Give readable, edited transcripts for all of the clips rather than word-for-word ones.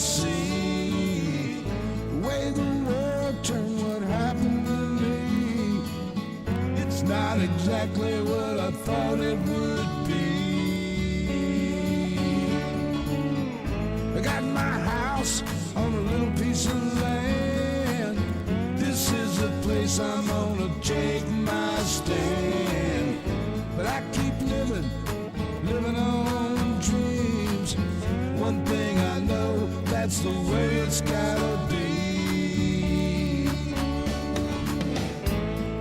see the way the world turned what happened to me. It's not exactly what I thought it would be. I got my house on a little piece of land. This is the place I'm gonna take my stand. But I keep living on dreams. One thing I know, that's the way it's gotta be.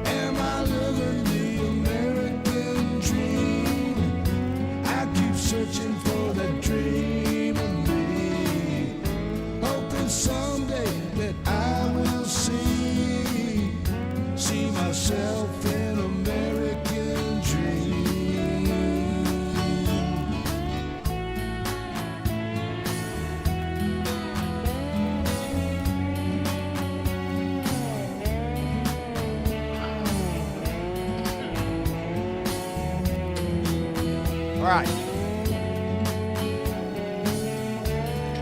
Am I living the American dream? I keep searching for that dream of me, hoping someday that I will see myself in American dream. All right.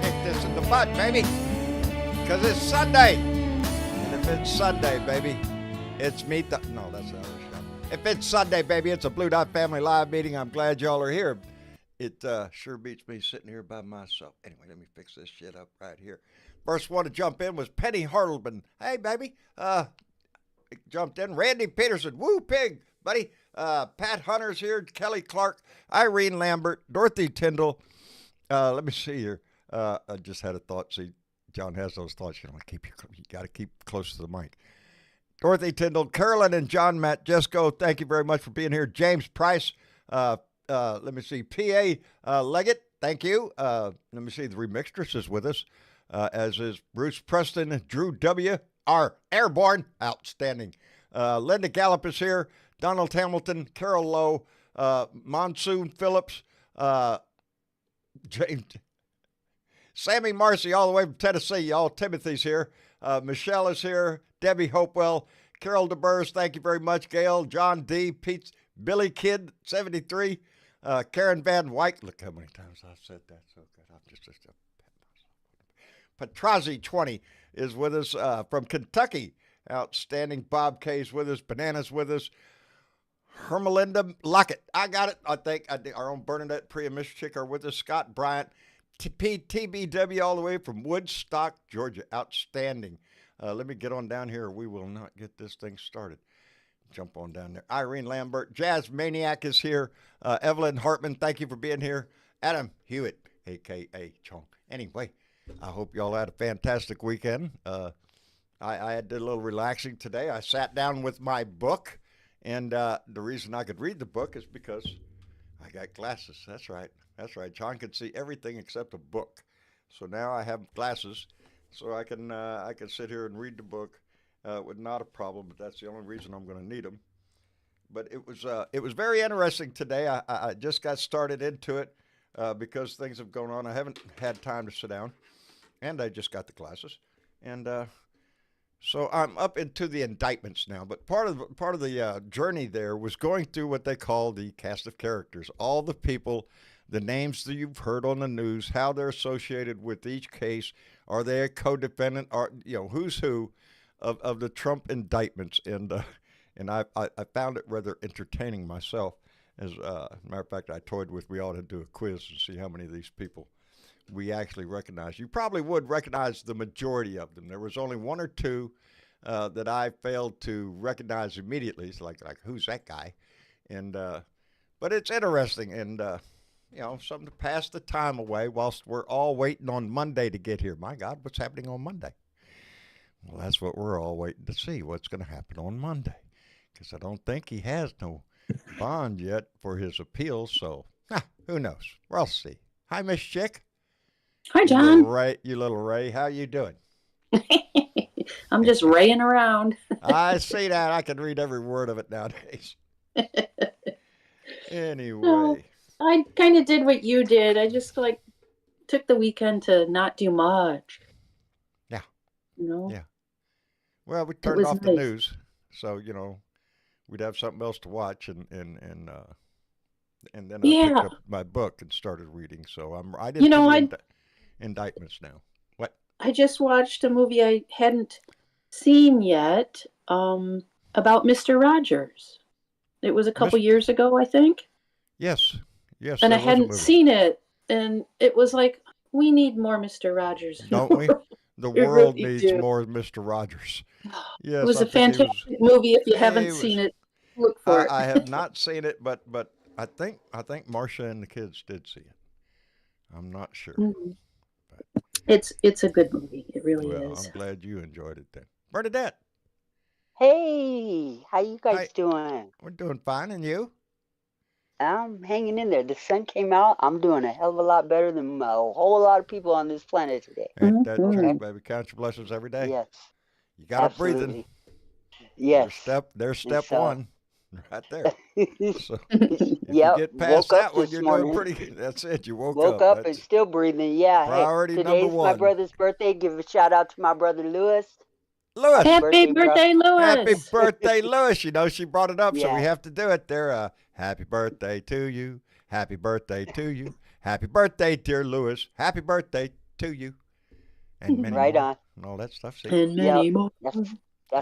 Kick this in the butt, baby. Because it's Sunday. And if it's Sunday, baby, it's Meet the... No, that's the other show. If it's Sunday, baby, it's a Blue Dot Family Live meeting. I'm glad y'all are here. It sure beats me sitting here by myself. Anyway, let me fix this shit up right here. First one to jump in was Penny Hartleman. Hey, baby. Jumped in. Randy Peterson. Woo, pig, buddy. Pat Hunter's here. Kelly Clark. Irene Lambert. Dorothy Tyndall. Let me see here. I just had a thought. See, John has those thoughts. You got to keep close to the mic. Dorothy Tyndall, Carolyn and John Matt Jesco, thank you very much for being here. James Price, let me see, P.A. Leggett, thank you. Let me see, the remixtress is with us, as is Bruce Preston, Drew W. R. Airborne, outstanding. Linda Gallup is here, Donald Hamilton, Carol Lowe, Monsoon Phillips, James, Sammy Marcy, all the way from Tennessee, y'all. Timothy's here. Michelle is here. Debbie Hopewell, Carol DeBurs, thank you very much. Gail, John D, Pete, Billy Kidd, 73, Karen Van Wyk. Look how many times I've said that. So good. I'm just Petrazi, 20, is with us from Kentucky. Outstanding. Bob K's with us. Bananas with us. Hermelinda Lockett. I got it. I think our own Bernadette Priya Mischik are with us. Scott Bryant. TBW all the way from Woodstock, Georgia. Outstanding. Let me get on down here or we will not get this thing started. Jump on down there. Irene Lambert. Jazz Maniac is here. Evelyn Hartman, thank you for being here. Adam Hewitt, a.k.a. Chong. Anyway, I hope y'all had a fantastic weekend. I did a little relaxing today. I sat down with my book, and the reason I could read the book is because I got glasses. That's right. That's right. John could see everything except a book. So now I have glasses, so I can sit here and read the book with not a problem. But that's the only reason I'm going to need them. But it was very interesting today. I just got started into it because things have gone on. I haven't had time to sit down, and I just got the glasses, and so I'm up into the indictments now. But part of the journey there was going through what they call the cast of characters, all the people. The names that you've heard on the news, how they're associated with each case. Are they a co-defendant? Are who's who of the Trump indictments? And I found it rather entertaining myself. As a matter of fact, I toyed with we ought to do a quiz and see how many of these people we actually recognize. You probably would recognize the majority of them. There was only one or two that I failed to recognize immediately. It's like who's that guy? And but it's interesting and. Something to pass the time away whilst we're all waiting on Monday to get here. My God, what's happening on Monday? Well, that's what we're all waiting to see, what's going to happen on Monday. Because I don't think he has no bond yet for his appeal, so who knows? We'll see. Hi, Miss Chick. Hi, John. You little Ray. How you doing? I'm just raying around. I see that. I can read every word of it nowadays. Anyway. Well, I kind of did what you did. I just took the weekend to not do much. Yeah. Yeah. Well, we turned off the news, so we'd have something else to watch, and then I picked up my book and started reading. So I did indictments now. I just watched a movie I hadn't seen yet, about Mr. Rogers. It was a couple Mis- years ago, I think, yes, yes, and I there was a hadn't movie, seen it, and it was like, we need more Mr. Rogers in the don't we? world. The We world really needs do. more Mr. Rogers. It Yes, was I a think he was. fantastic movie. If you He haven't was. seen it, look for I it. have not seen it, but I think Marcia and the kids did see it. I'm not sure. Mhm. It's a good movie. It really Well, is. I'm glad you enjoyed it then. Bernadette, Hey, how you hi. guys doing? We're doing fine, and you? I'm hanging in there. The sun came out. I'm doing a hell of a lot better than a whole lot of people on this planet today. Ain't that Okay? true, Mhm. baby? Count your blessings every day. Yes, You got it breathing. absolutely. There's Yes. step. There's And step so, one, right there. So if you yep, get past woke up that one, this you're doing morning. pretty good. That's it. You woke Woke up. up and That's still breathing. Yeah, hey, priority number today's my one. brother's birthday. Give a shout out to my brother Lewis. Happy Lewis, Happy birthday, bro. birthday, happy Lewis! birthday, Lewis. You know she brought it up, so we Yeah, have to do it. There, happy birthday to you. Happy birthday to you. Happy birthday, dear Lewis. Happy birthday to you, and many right more, on. and all that stuff. See, And Yep, many more. that's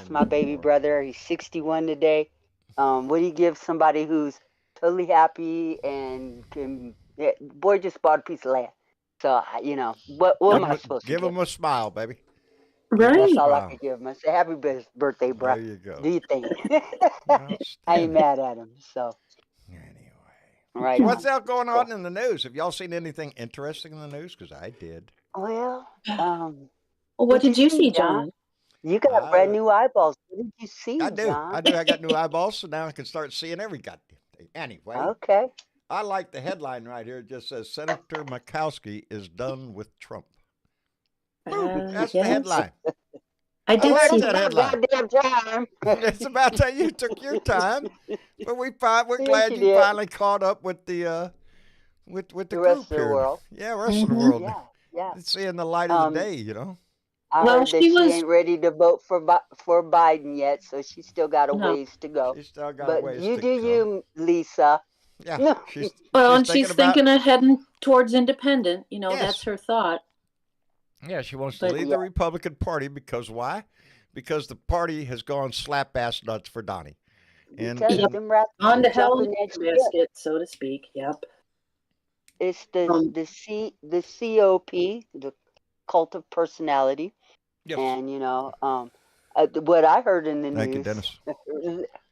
and my many baby more. brother. He's 61 today. What do you give somebody who's totally happy and can? Yeah, boy just bought a piece of land. So what Give am him, I a, supposed to give give him him? a smile, baby. Give him a That's Right. all I smile. could give him. I say happy birthday, There bruh. you go. Do you think? I ain't Outstanding. mad at him. So Anyway, right so what's on. out going So on in the news? Have y'all seen anything interesting in the news? Because I did. well, Well, what what'd you did you see, see, John? John? You got brand I new eyeballs. What did you I see, do. John? I do. I got new eyeballs, so now I can start seeing every goddamn thing. Anyway, Okay. I like the headline right here. It just says Senator Murkowski is done with Trump. Boom. That's the Yes, headline. I I did Well, like see it's that that. about headline. goddamn time. It's about time you took your time, but we're Yes, glad you you did. finally caught up with the with the The rest group of the here. world. Yeah, rest of the Hmm. world. Yeah, yeah. It's seeing the light of the Um, day. You know. I Well, heard that she she was ain't ready to vote for Biden yet, so she still got a no. ways to go. She's still got a But ways you to do come. you, Lisa. Yeah, No. Well, she's and thinking she's about. thinking of heading towards independent. That's Yes. her thought. Yeah, she wants to But leave Yeah, the Republican Party because why? Because the party has gone slap ass nuts for Donnie. And because yep, and them rats on to keep hell in jumping that a ship. basket, so to speak. Yep. It's Um. the COP, the cult of personality, yes. and what I heard in the Thank you, news Dennis.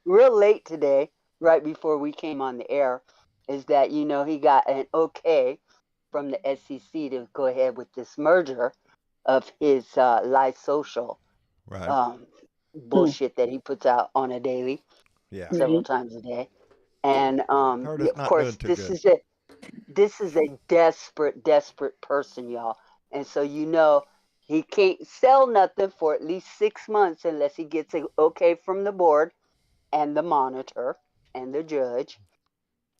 real late today, right before we came on the air, is that he got an okay from the SEC to go ahead with this merger of his live social Right. um, Hmm. bullshit that he puts out on a daily, Yeah. several Right. times a day. And Heard yeah, it's of not doing course, too good. this is a desperate person, y'all. And so he can't sell nothing for at least 6 months unless he gets an okay from the board and the monitor and the judge.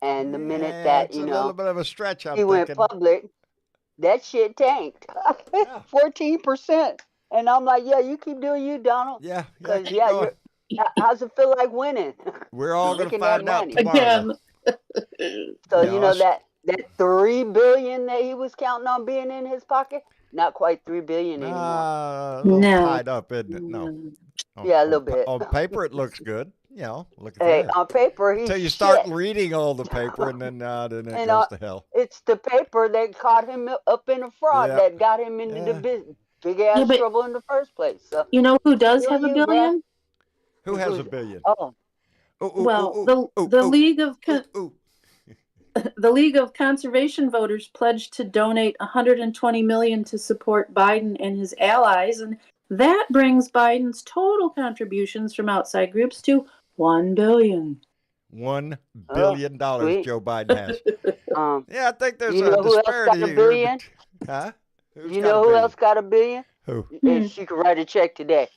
And the minute Yeah, that it's a little bit of a stretch, I'm he went thinking. public, that shit tanked Yeah. 14%. And I'm like, yeah, you keep doing you, Donald, Yeah, yeah, because keep going. how's it feel like winning? We're all going to Making that find out money. tomorrow, though. Again. So You know, us, that 3 billion that he was counting on being in his pocket, not quite 3 billion anymore. a little No. tied up, isn't it? No. No. Yeah, a little bit. On paper, it looks good. Look at Hey, that. on paper he's Until you start shit, reading all the paper, and then it and goes to hell. it's the paper that caught him up in a fraud Yeah, that got him into the yeah. big Yeah, ass but trouble in the first place. So who does do have a you, bruh? billion? Who has a Who's billion? oh Ooh, ooh, Well, ooh, the ooh, ooh, the ooh, League of ooh, ooh. the League of Conservation Voters pledged to donate 120 million to support Biden and his allies, and that brings Biden's total contributions from outside groups to 1 billion. $1 oh billion sweet. Joe Biden has. Um, Yeah, I think there's you a know who else got disparity a here. billion? Huh? Who's You got a know who billion? else got a billion? Who? And Hmm. she could write a check today.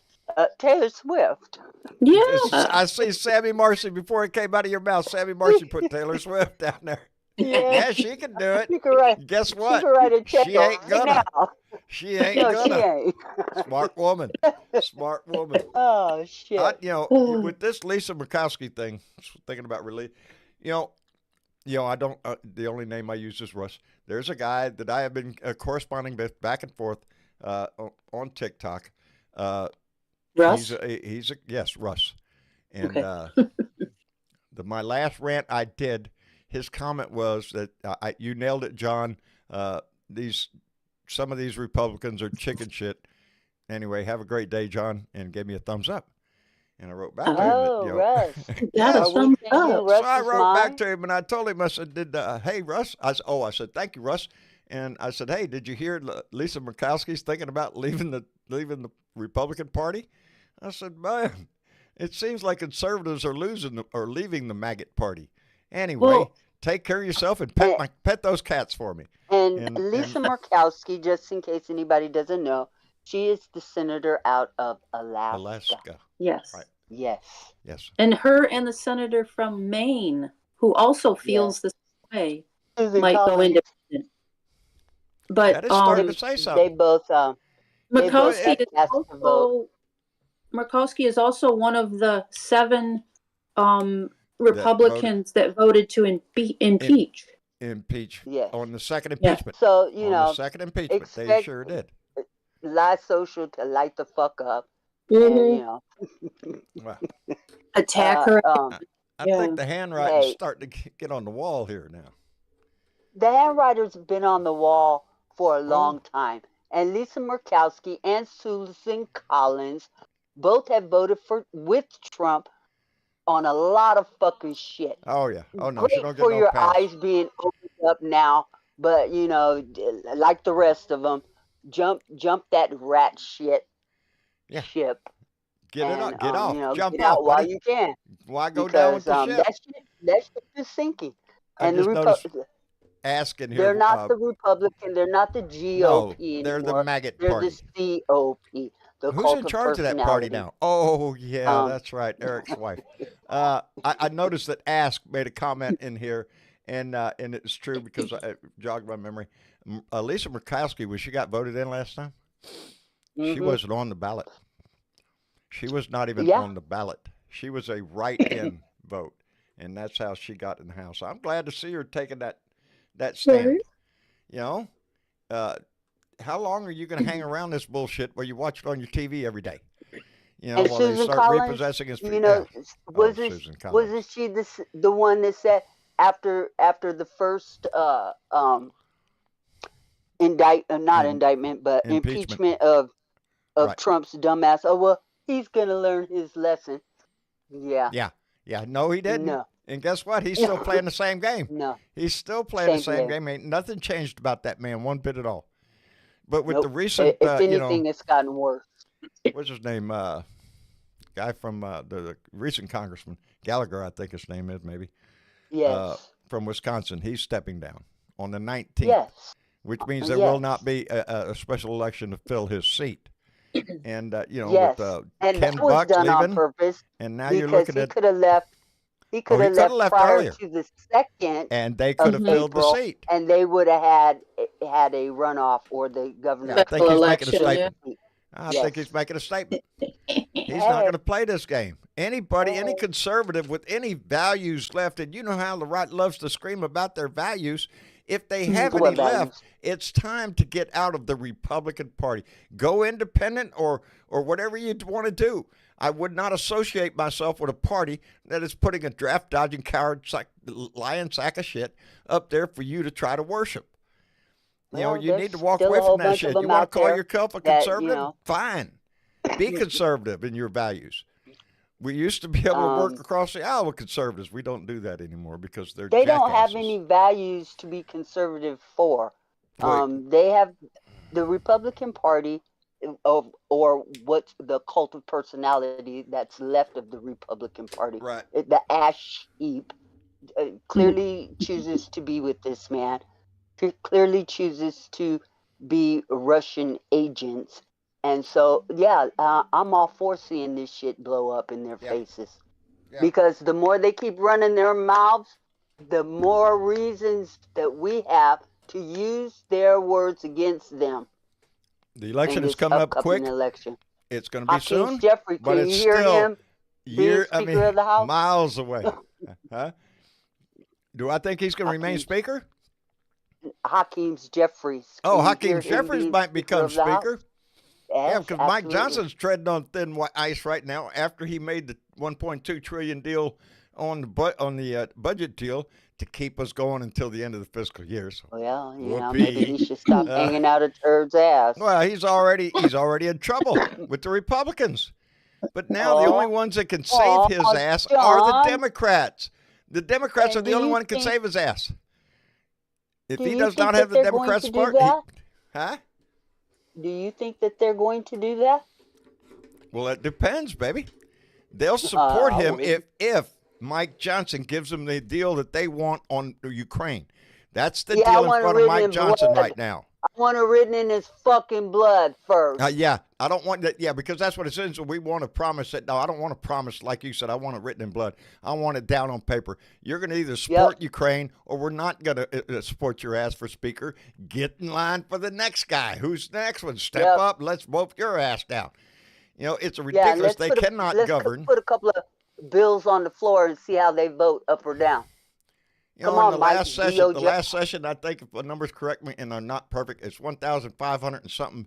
Taylor Swift. Yeah. I see Sammy Marcy before it came out of your mouth. Sammy Marcy put Taylor Swift down there. Yeah, Yeah, she can do it. she could write. Guess She what? could write a check She ain't right gonna. now. She ain't No, she gonna. ain't. Smart woman. Smart woman. Oh shit. With this Lisa Murkowski thing, thinking about relief, you know, I don't. The only name I use is Russ. There's a guy that I have been corresponding with back and forth on TikTok. Russ? Yes, Russ. And Okay. my last rant I did, his comment was that you nailed it, John. Some of these Republicans are chicken shit. Anyway, have a great day, John, and gave me a thumbs up. And I wrote back to him that, Oh, Russ. Got a Are yes. we thumbs changing up. So I Russ's wrote back mind? to him and I told him, I said, hey, Russ? I said, thank you, Russ. And I said, hey, did you hear Lisa Murkowski's thinking about leaving the Republican Party? I said, man, it seems like conservatives are leaving the maggot party. Anyway, Well, take care of yourself and And, pet those cats for me. and And Lisa Murkowski, just in case anybody doesn't know, she is the senator out of Alaska. Alaska. yes. Right. Yes. Yes. And her and the senator from Maine, who also Yes. feels the same way, Susan might go Collins. independent. But That is starting to say They something. both they both Murkowski is cast a vote. also one of the 7 Republicans that voted to impeach. Impeach. Yes. On the second Yeah. impeachment. So, On the second impeachment. They expect sure did. Live Social to light the fuck up. Mhm. And Well, Attack her. I Yeah. think the handwriting's Hey, starting to get on the wall here now. the handwriter's been on the wall for a Oh, long time. And Lisa Murkowski and Susan Collins both have voted with Trump on a lot of fucking shit. oh yeah. Oh no, she Great don't get for no your pass. eyes being opened up now, but like the rest of them, jump that rat shit Yeah. ship Get it and up. Get off. Jump get out off, while buddy. you can, Why go down with because the ship? that ship is sinking. I And the just noticed asking they're here. not the Republican, they're not the No, GOP they're the anymore. maggot They're party. the COP, the Who's cult in of charge of that party personality. now? Oh yeah, Um, that's right, Eric's wife. I noticed that Ask made a comment in here, and it's true because I jogged my memory. Lisa Murkowski, when she got voted in last time, she mhm. wasn't on the ballot. She was not even Yeah. on the ballot. She was a write-in vote, and that's how she got in the House. I'm glad to see her taking that stand. Right. You know, how long are you going to hang around this bullshit where you watch it on your TV every day? You know, And while they Susan start Collins, repossessing his you feet. know, Yeah. wasn't Susan Collins. wasn't she the one that said after the first not In, indictment but impeachment. impeachment of Right. Trump's dumbass? Oh well, he's gonna learn his lesson. Yeah. Yeah. Yeah. No, he didn't. No. And guess what? He's still playing the same game. No. He's still playing the Same same game. game. Ain't nothing changed about that man one bit at all. But with the Nope. recent, If anything, it's gotten worse. what's his name? Guy from the recent congressman Gallagher, I think his name is maybe. Yes. From Wisconsin, he's stepping down on the 19th, Yes. which means there will Yes. not be a special election to fill his seat. And Yes. with And Ken that was Buck done on leaving, purpose and now you're because looking he at could have left. He could he have coulda left left prior earlier. to the 2nd and they could of have filled the April, seat. and they would have had a runoff, or the governor. Yeah, I think Special he's making a election, yeah. statement. I Yes. think he's making a statement. He's not Hey. going to play this game. Anybody, any Hey. conservative with any values left, and you know how the right loves to scream about their values. If they have What any left, values? it's time to get out of the Republican Party. Go independent or whatever you want to do. I would not associate myself with a party that is putting a draft dodging coward lying sack of shit up there for you to try to worship. Well, You need there's to walk still away a whole from that bunch shit. of You them want out to call there yourself a that, conservative? Fine. Be conservative in your values. We used to be able to work across the aisle with conservatives. We don't do that anymore because they're they don't have jackasses. any values to be conservative for. Wait. They have the Republican Party, or what's the cult of personality that's left of the Republican Party. Right. The ash heap clearly chooses to be with this man. Clearly chooses to be Russian agents. And so, yeah, I'm all for seeing this shit blow up in their Yeah. faces. Yeah. Because the more they keep running their mouths, the more reasons that we have to use their words against them The election in is this coming up upcoming quick. election. It's going to be Hakeem soon. Jeffrey, but can it's you hear still him being Speaker of the House? miles away. Huh? Do I think he's going to remain Hakeem- Speaker? Hakeem Jeffries. Oh, Can you Hakeem hear him Jeffries being might Speaker become of the House? Speaker. Yeah, Yes, because Mike absolutely. Johnson's treading on thin ice right now after he made the 1.2 trillion deal on the budget deal to keep us going until the end of the fiscal year. So, Well, whoopee. maybe he should stop Uh, hanging out a turd's ass. well, he's already in trouble with the Republicans. But now the only Oh, ones that can save his ass are the John. Democrats. The Democrats are And the only one that can save his ass. If do he you does think not that have the they're going Democrats' to do support, that? huh? Do you think that they're going to do that? Well, it depends, baby. They'll support him Well, if Mike Johnson gives them the deal that they want on Ukraine. That's the yeah, I deal in want it front of written Mike in Johnson blood. right now. I want it written in his fucking blood first. Yeah, I don't want that. Yeah, because that's what it says. We want to promise it. No, I don't want to promise like you said. I want it written in blood. I want it down on paper. You're going to either support Ukraine or we're not going to support your ass for speaker. Get in line for the next guy. Who's the next one? Step up. Let's vote your ass down. You know, it's ridiculous. They cannot govern. Put a couple of bills on the floor and see how they vote up or down. You know, Come on, in the Mike, last session, I think if the numbers correct me and are not perfect, it's 1,500 and something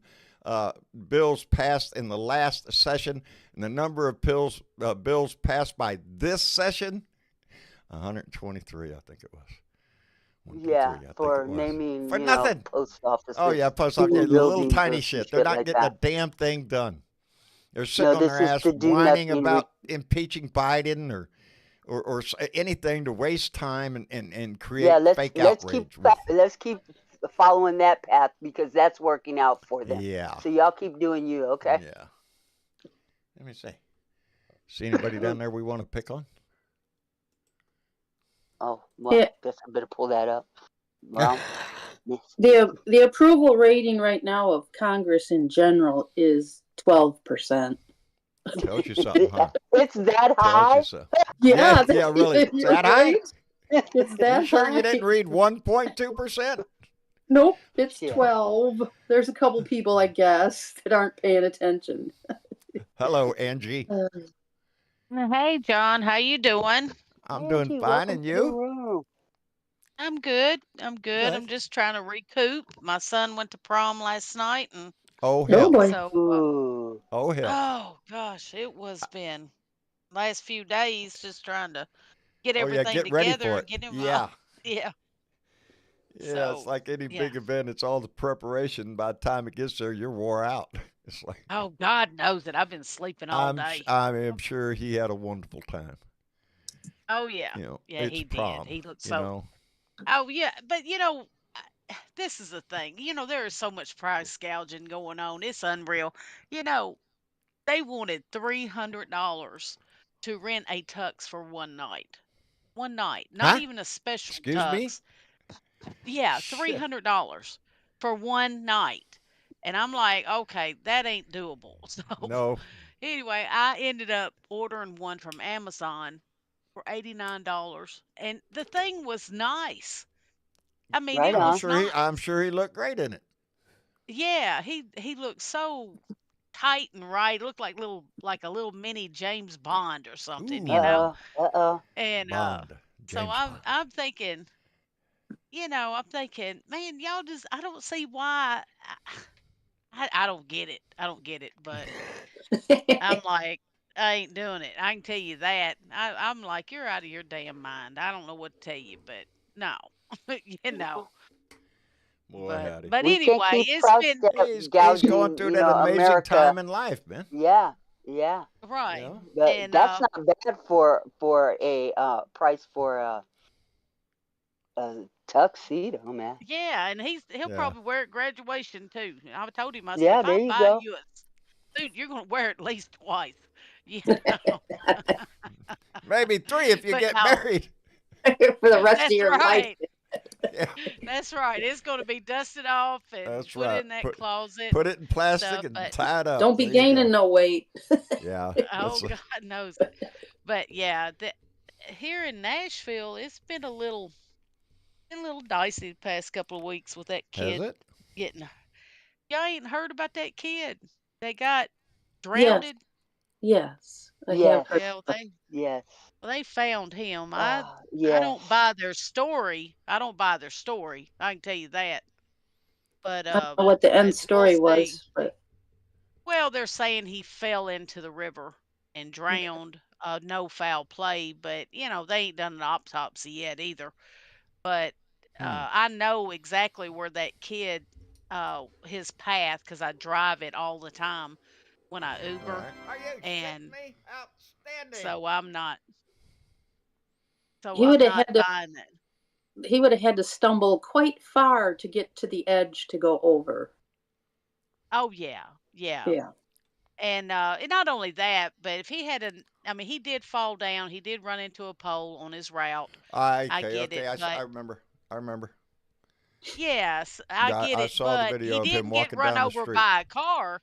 bills passed in the last session, and the number of bills passed by this session, 123, I think it was. For naming for nothing. Post office. Oh yeah, post office, little tiny shit. They're not getting a damn thing done. They're sitting on their ass whining about impeaching Biden or anything to waste time and create fake outrage. Let's keep following that path because that's working out for them. Yeah. So y'all keep doing you, okay? Yeah. Let me see. See anybody down there we want to pick on? Oh, well, I guess I better pull that up. Well, the approval rating right now of Congress in general is 12%. Tells you something, huh? It's that high? Tells you so. Yeah, really. It's that high? It's that you sure high. You didn't read 1.2%? Nope, it's 12. There's a couple people, I guess, that aren't paying attention. Hello, Angie. Hey, John. How you doing? I'm doing fine, and you? I'm good. I'm good. Good. I'm just trying to recoup. My son went to prom last night, and Oh hell! boy. so Oh hell! oh gosh, it was been last few days just trying to get everything get ready together for and it. get him. Yeah. Yeah. Yeah, it's like any big event. It's all the preparation. By the time it gets there, you're wore out. It's like, Oh, God knows it. I've been sleeping all day. I'm sure he had a wonderful time. Oh yeah. You know, Yeah, it's he prom, did. He looked you so. know. Oh yeah, but this is the thing. There is so much price gouging going on. It's unreal. You know, they wanted $300 to rent a tux for one night. One night, not Huh? even a special Excuse me? tux. Yeah, Shit. $300 for one night. And I'm like, okay, that ain't doable. So No. anyway, I ended up ordering one from Amazon for $89. And the thing was nice. I mean, Right it on. was nice. I'm sure he looked great in it. Yeah, he looked so tight and right. Looked like a little mini James Bond or something, Ooh. Uh-oh. And Bond. so James Bond. I'm thinking, man, y'all just I don't see why. I don't get it. I don't get it, but I'm like, I ain't doing it. I can tell you that. I'm like, you're out of your damn mind. I don't know what to tell you, but no, Boy, howdy. But We can't anyway, keep it's price been He's gouging, going through that amazing America. time in life, man. Yeah. right. Yeah. But And that's not bad for a price for a tuxedo, man. yeah, and he'll Yeah. probably wear it at graduation too. I told him, I said, Yeah, if there I you buy go. you a suit, you're gonna wear it at least twice. Maybe 3 if you But get no. married. For the rest That's of your life. right. Yeah. That's right. It's gonna be dusted off and That's put right. in that Put- closet. Put it in plastic stuff, and but- tie it up. Don't be There you go. gaining no weight. Yeah. Oh that's a- God knows it. But yeah, here in Nashville, it's been a little dicey the past couple of weeks with that Has kid it? getting. Y'all ain't heard about that kid that got drowned? Yes. I Yes. have heard. Yeah, Yes. they found him. Yes. I don't buy their story. I don't buy their story. I can tell you that. But I don't know what the end we'll story see. was, but Well, they're saying he fell into the river and drowned. No foul play, but they ain't done an autopsy yet either. But Hmm. I know exactly where that kid, his path, because I drive it all the time when I All Uber, right. Are you shitting and me? Outstanding. so I'm not. So He I'm would have not had to buying it. he would have had to stumble quite far to get to the edge to go over. Oh yeah, yeah. Yeah. And not only that, but if he hadn't, I mean, he did fall down. He did run into a pole on his route. I Okay, get okay. it, I but remember. I rember. yes, I Yeah, get I it, saw the but video he of him didn't get walking run down the over street. by a car.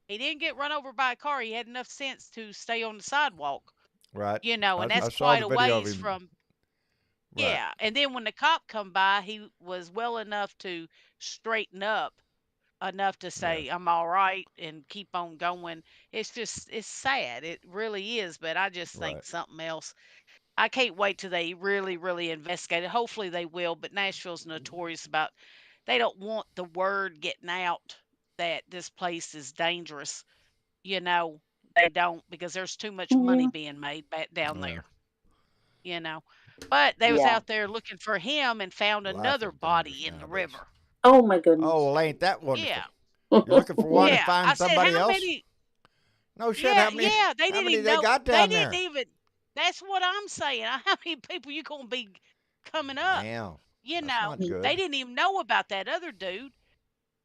He didn't get run over by a car. He had enough sense to stay on the sidewalk, Right. and I that's saw quite the a video of ways him. from. Right. Yeah, and then when the cop come by, he was well enough to straighten up enough to Yeah. say, "I'm all right," and keep on going. It's sad. It really is, but I just Right. think something else. I can't wait till they really, really investigate it. Hopefully they will, but Nashville's notorious about they don't want the word getting out that this place is dangerous. You know, they don't because there's too much money Yeah. being made back down Yeah. there, you know. But they was Yeah. out there looking for him and found Life another is dangerous body in the nowadays. river. Oh my Oh, goodness. well, ain't that Yeah. wonderful? You're looking for one and Yeah. I find said, somebody how else? many No shit. Yeah, yeah, they How didn't many even they know. got They down didn't there? even That's what I'm saying. How many people you gonna be coming up? Damn. You That's know, not they good. didn't even know about that other dude.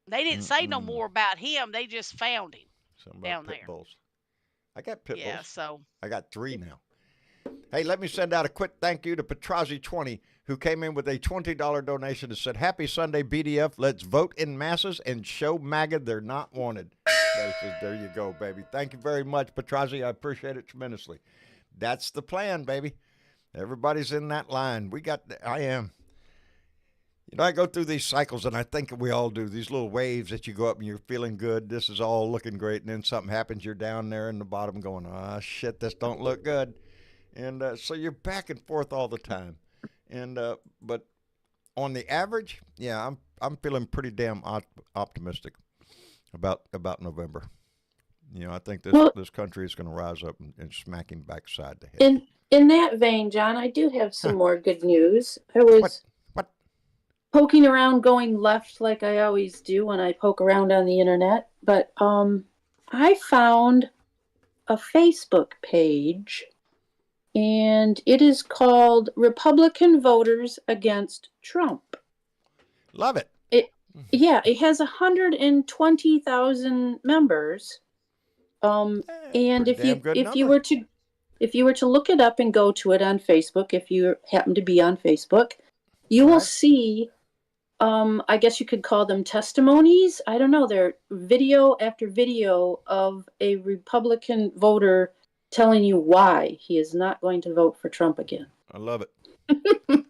They didn't say no Mm-mm. more about him. They just found him Something about down pit there. bulls. I got pit Yeah, bulls. so I got 3 now. Hey, let me send out a quick thank you to Petrazi20, who came in with a $20 donation and said, Happy Sunday, BDF. Let's vote in masses and show MAGA they're not wanted. There you go, baby. Thank you very much, Petrazi. I appreciate it tremendously. That's the plan, baby. Everybody's in that line. I am. I go through these cycles, and I think we all do, these little waves that you go up and you're feeling good. This is all looking great. And then something happens. You're down there in the bottom going, shit, this don't look good. And so you're back and forth all the time. And but on the average, yeah, I'm feeling pretty damn optimistic about November. I think Well, this country is going to rise up and smack him backside the head. in that vein, John, I do have some Huh. more good news. I What? was What? poking around, going left like I always do when I poke around on the internet, but I found a Facebook page, and it is called Republican Voters Against Trump. Love it. It has 120,000 members. And Pretty damn good if you number. were to look it up and go to it on Facebook, if you happen to be on Facebook, you will Right. see, I guess you could call them testimonies. I don't know. They're video after video of a Republican voter telling you why he is not going to vote for Trump again. I love it.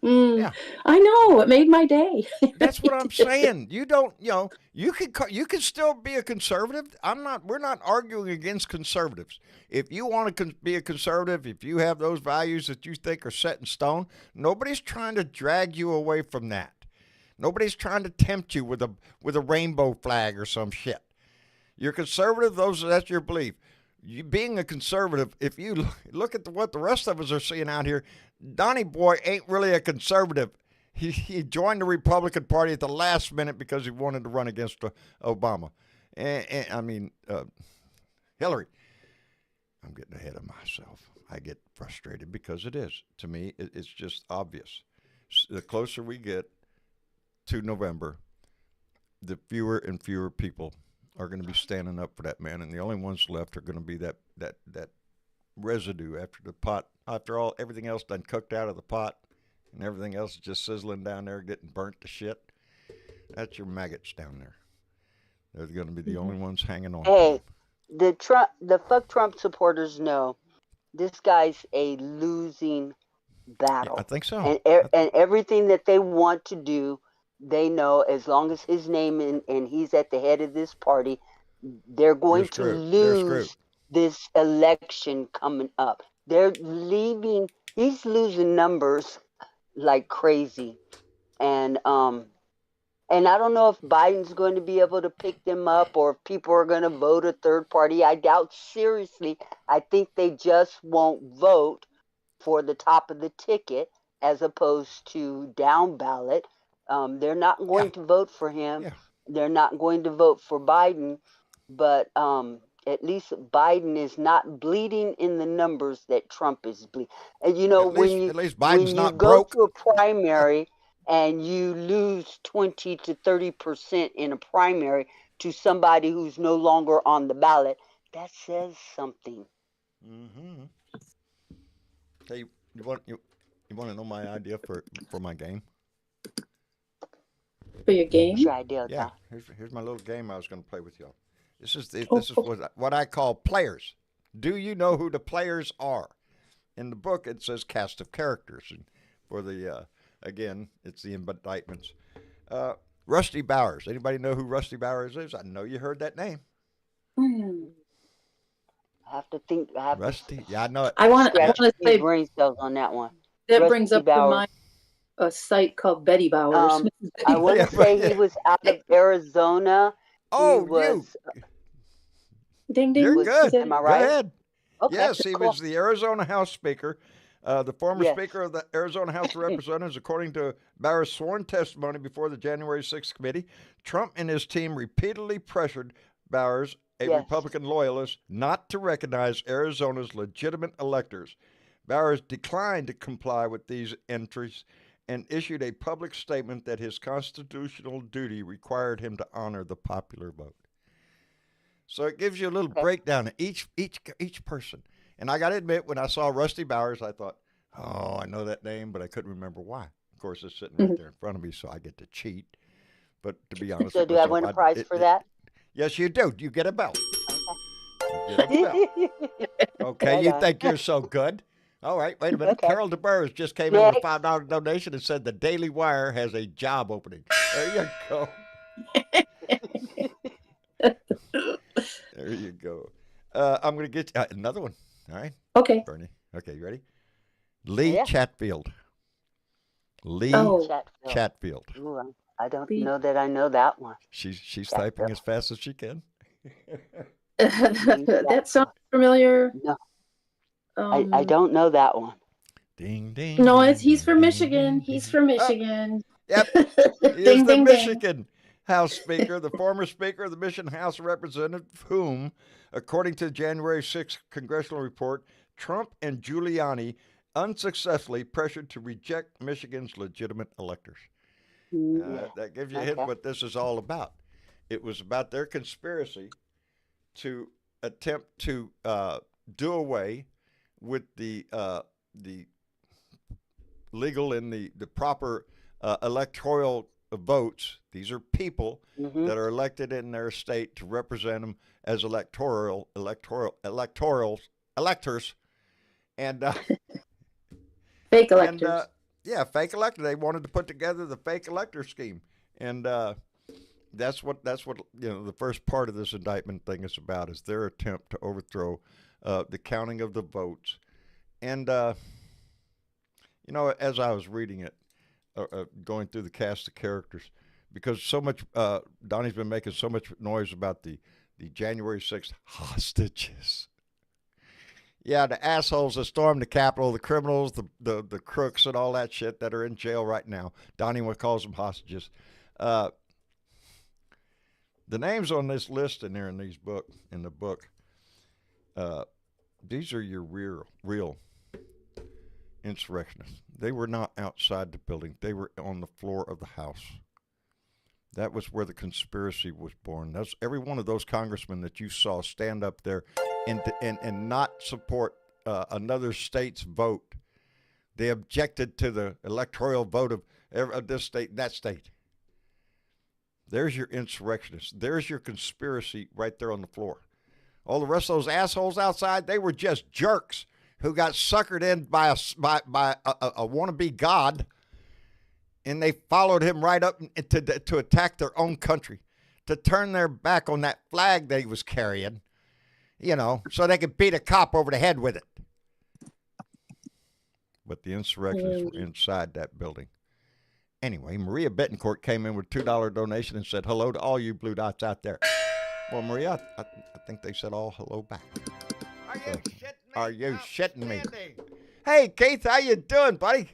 Yeah. I know. It made my day. That's what I'm saying. You don't, you can still be a conservative. We're not arguing against conservatives. If you want to be a conservative, if you have those values that you think are set in stone, nobody's trying to drag you away from that. Nobody's trying to tempt you with a rainbow flag or some shit. You're conservative, that's your belief. You being a conservative, if you look at what the rest of us are seeing out here, Donnie Boy ain't really a conservative. He joined the Republican Party at the last minute because he wanted to run against Obama. Hillary. I'm getting ahead of myself. I get frustrated because it is. To me, it's just obvious. The closer we get to November, the fewer and fewer people are going to be standing up for that man, and the only ones left are going to be that residue after everything else done cooked out of the pot, and everything else is just sizzling down there, getting burnt to shit. That's your maggots down there. They're going to be the only ones hanging on. Hey, the fuck Trump supporters know this guy's a losing battle. Yeah, I think so. And everything that they want to do, they know as long as his name and he's at the head of this party, they're going to lose this election coming up. He's losing numbers like crazy. And And I don't know if Biden's going to be able to pick them up or if people are going to vote a third party. I doubt seriously. I think they just won't vote for the top of the ticket as opposed to down ballot. They're not Yeah, going to vote for him. yeah. They're not going to vote for Biden, but at least Biden is not bleeding in the numbers that Trump is bleeding. And At least Biden's when you not go broke. to a primary and you lose 20 to 30% in a primary to somebody who's no longer on the ballot, that says something. Mm-hmm. Hey, you want to know my idea for my game? For your What's game? your idea, Yeah, Tom? here's my little game I was going to play with y'all. Oh, This is what I call players. Do you know who the players are? In the book, it says cast of characters, and for the again, it's the indictments. Uh, Rusty Bowers. Anybody know who Rusty Bowers is? I know you heard that name. hmm. I have to think. I have to Rusty. Yeah, I know it. I want Yeah. scratch to a few say brain cells on that one. that brings Rusty up to Bowers. mind a site called Betty Bowers. Um, Mrs. I Betty want Yeah, to Bowers. but say he was out of Arizona. He oh, you. was. Ding You're ding. Was Is good. that am I Go right? ahead. Okay, Yes, he cool. was the Arizona House Speaker, the former Yes. Speaker of the Arizona House of Representatives, according to Bowers' sworn testimony before the January 6th committee. Trump and his team repeatedly pressured Bowers, a Yes. Republican loyalist, not to recognize Arizona's legitimate electors. Bowers declined to comply with these entries and issued a public statement that his constitutional duty required him to honor the popular vote. So it gives you a little Okay. breakdown of each person. And I got to admit, when I saw Rusty Bowers, I thought, oh, I know that name, but I couldn't remember why. Of course, it's sitting right there in front of me, so I get to cheat. But to be honest So with do I myself, win a prize for that? yes, you do. You get a belt. You get a belt. Okay. Okay, Right you on. think you're so good? All right, wait a minute. Okay. Carol DeBurrs just came in with a Next. $5 donation and said the Daily Wire has a job opening. There you go. There you go. I'm going to get another one. All right, okay. Bernie. Okay, you ready? Lee Yeah. Chatfield. Lee Oh, Chatfield. Chatfield. Ooh, I don't the know that I know that one. She's typing Chatfield. as fast as she can. Lee that sounds Chatfield. familiar. No, I don't know that one. Ding ding. No, ding, he's ding, from ding, Michigan. ding, He's ding. from Oh, Michigan. yep. He is Ding the ding ding. Michigan House Speaker, the former Speaker of the Michigan House of Representatives, whom, according to the January 6th congressional report, Trump and Giuliani unsuccessfully pressured to reject Michigan's legitimate electors. Yeah. That gives you a hint Okay. what this is all about. It was about their conspiracy to attempt to do away with the legal and the proper electoral votes. These are people Mm-hmm. that are elected in their state to represent them as electors, and Fake and electors. yeah, fake elector. They wanted to put together the fake elector scheme, and that's what the first part of this indictment thing is about, is their attempt to overthrow the counting of the votes. And as I was reading it, going through the cast of characters, because so much Donnie's been making so much noise about the January 6th hostages. Yeah, the assholes that stormed the Capitol, the criminals, the crooks, and all that shit that are in jail right now. Donnie calls them hostages. The names on this list in there in the book, these are your real insurrectionists. They were not outside the building. They were on the floor of the House. That was where the conspiracy was born. That's every one of those congressmen that you saw stand up there and not support another state's vote. They objected to the electoral vote of this state and that state. There's your insurrectionists. There's your conspiracy right there on the floor. All the rest of those assholes outside, they were just jerks who got suckered in by a wannabe god, and they followed him right up to attack their own country, to turn their back on that flag that he was carrying, so they could beat a cop over the head with it. But the insurrectionists were inside that building, Anyway, Maria Bettencourt came in with a $2 donation and said hello to all you blue dots out there. Well, Maria, I think they said all hello back. Are you shitting me? Are you shitting me? Outstanding. Hey, Keith, how you doing, buddy?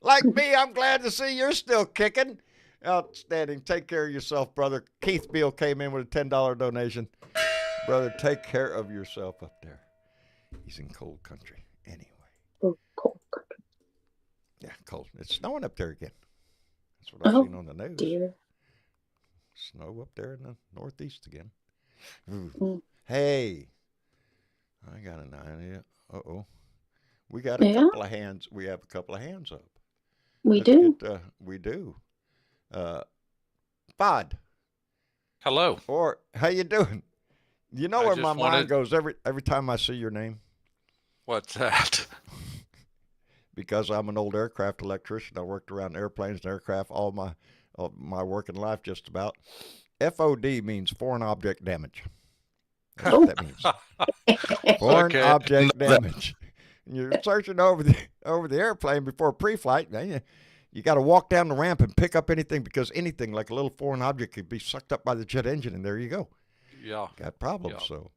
Like me, I'm glad to see you're still kicking. Outstanding. Take care of yourself, brother. Keith Beal came in with a $10 donation. Brother, take care of yourself up there. He's in cold country. Anyway. Oh, cold. Yeah, cold. It's snowing up there again. That's what I've seen on the news. Dear. Snow up there in the northeast again. Mm. Hey, I got an idea. Uh-oh. We got a Yeah? couple of hands. We have a couple of hands up. We Let's do. get, we do. Bod, Hello. or how you doing? You know I where just my mind wanted- goes every time I see your name? What's that? Because I'm an old aircraft electrician. I worked around airplanes and aircraft all my working life just about. FOD means foreign object damage. That's what that means. Foreign Okay, object know that. damage. And you're searching over the airplane before pre-flight. Man, you got to walk down the ramp and pick up anything, because anything like a little foreign object could be sucked up by the jet engine, and there you go. Yeah. Got problems. Yeah. So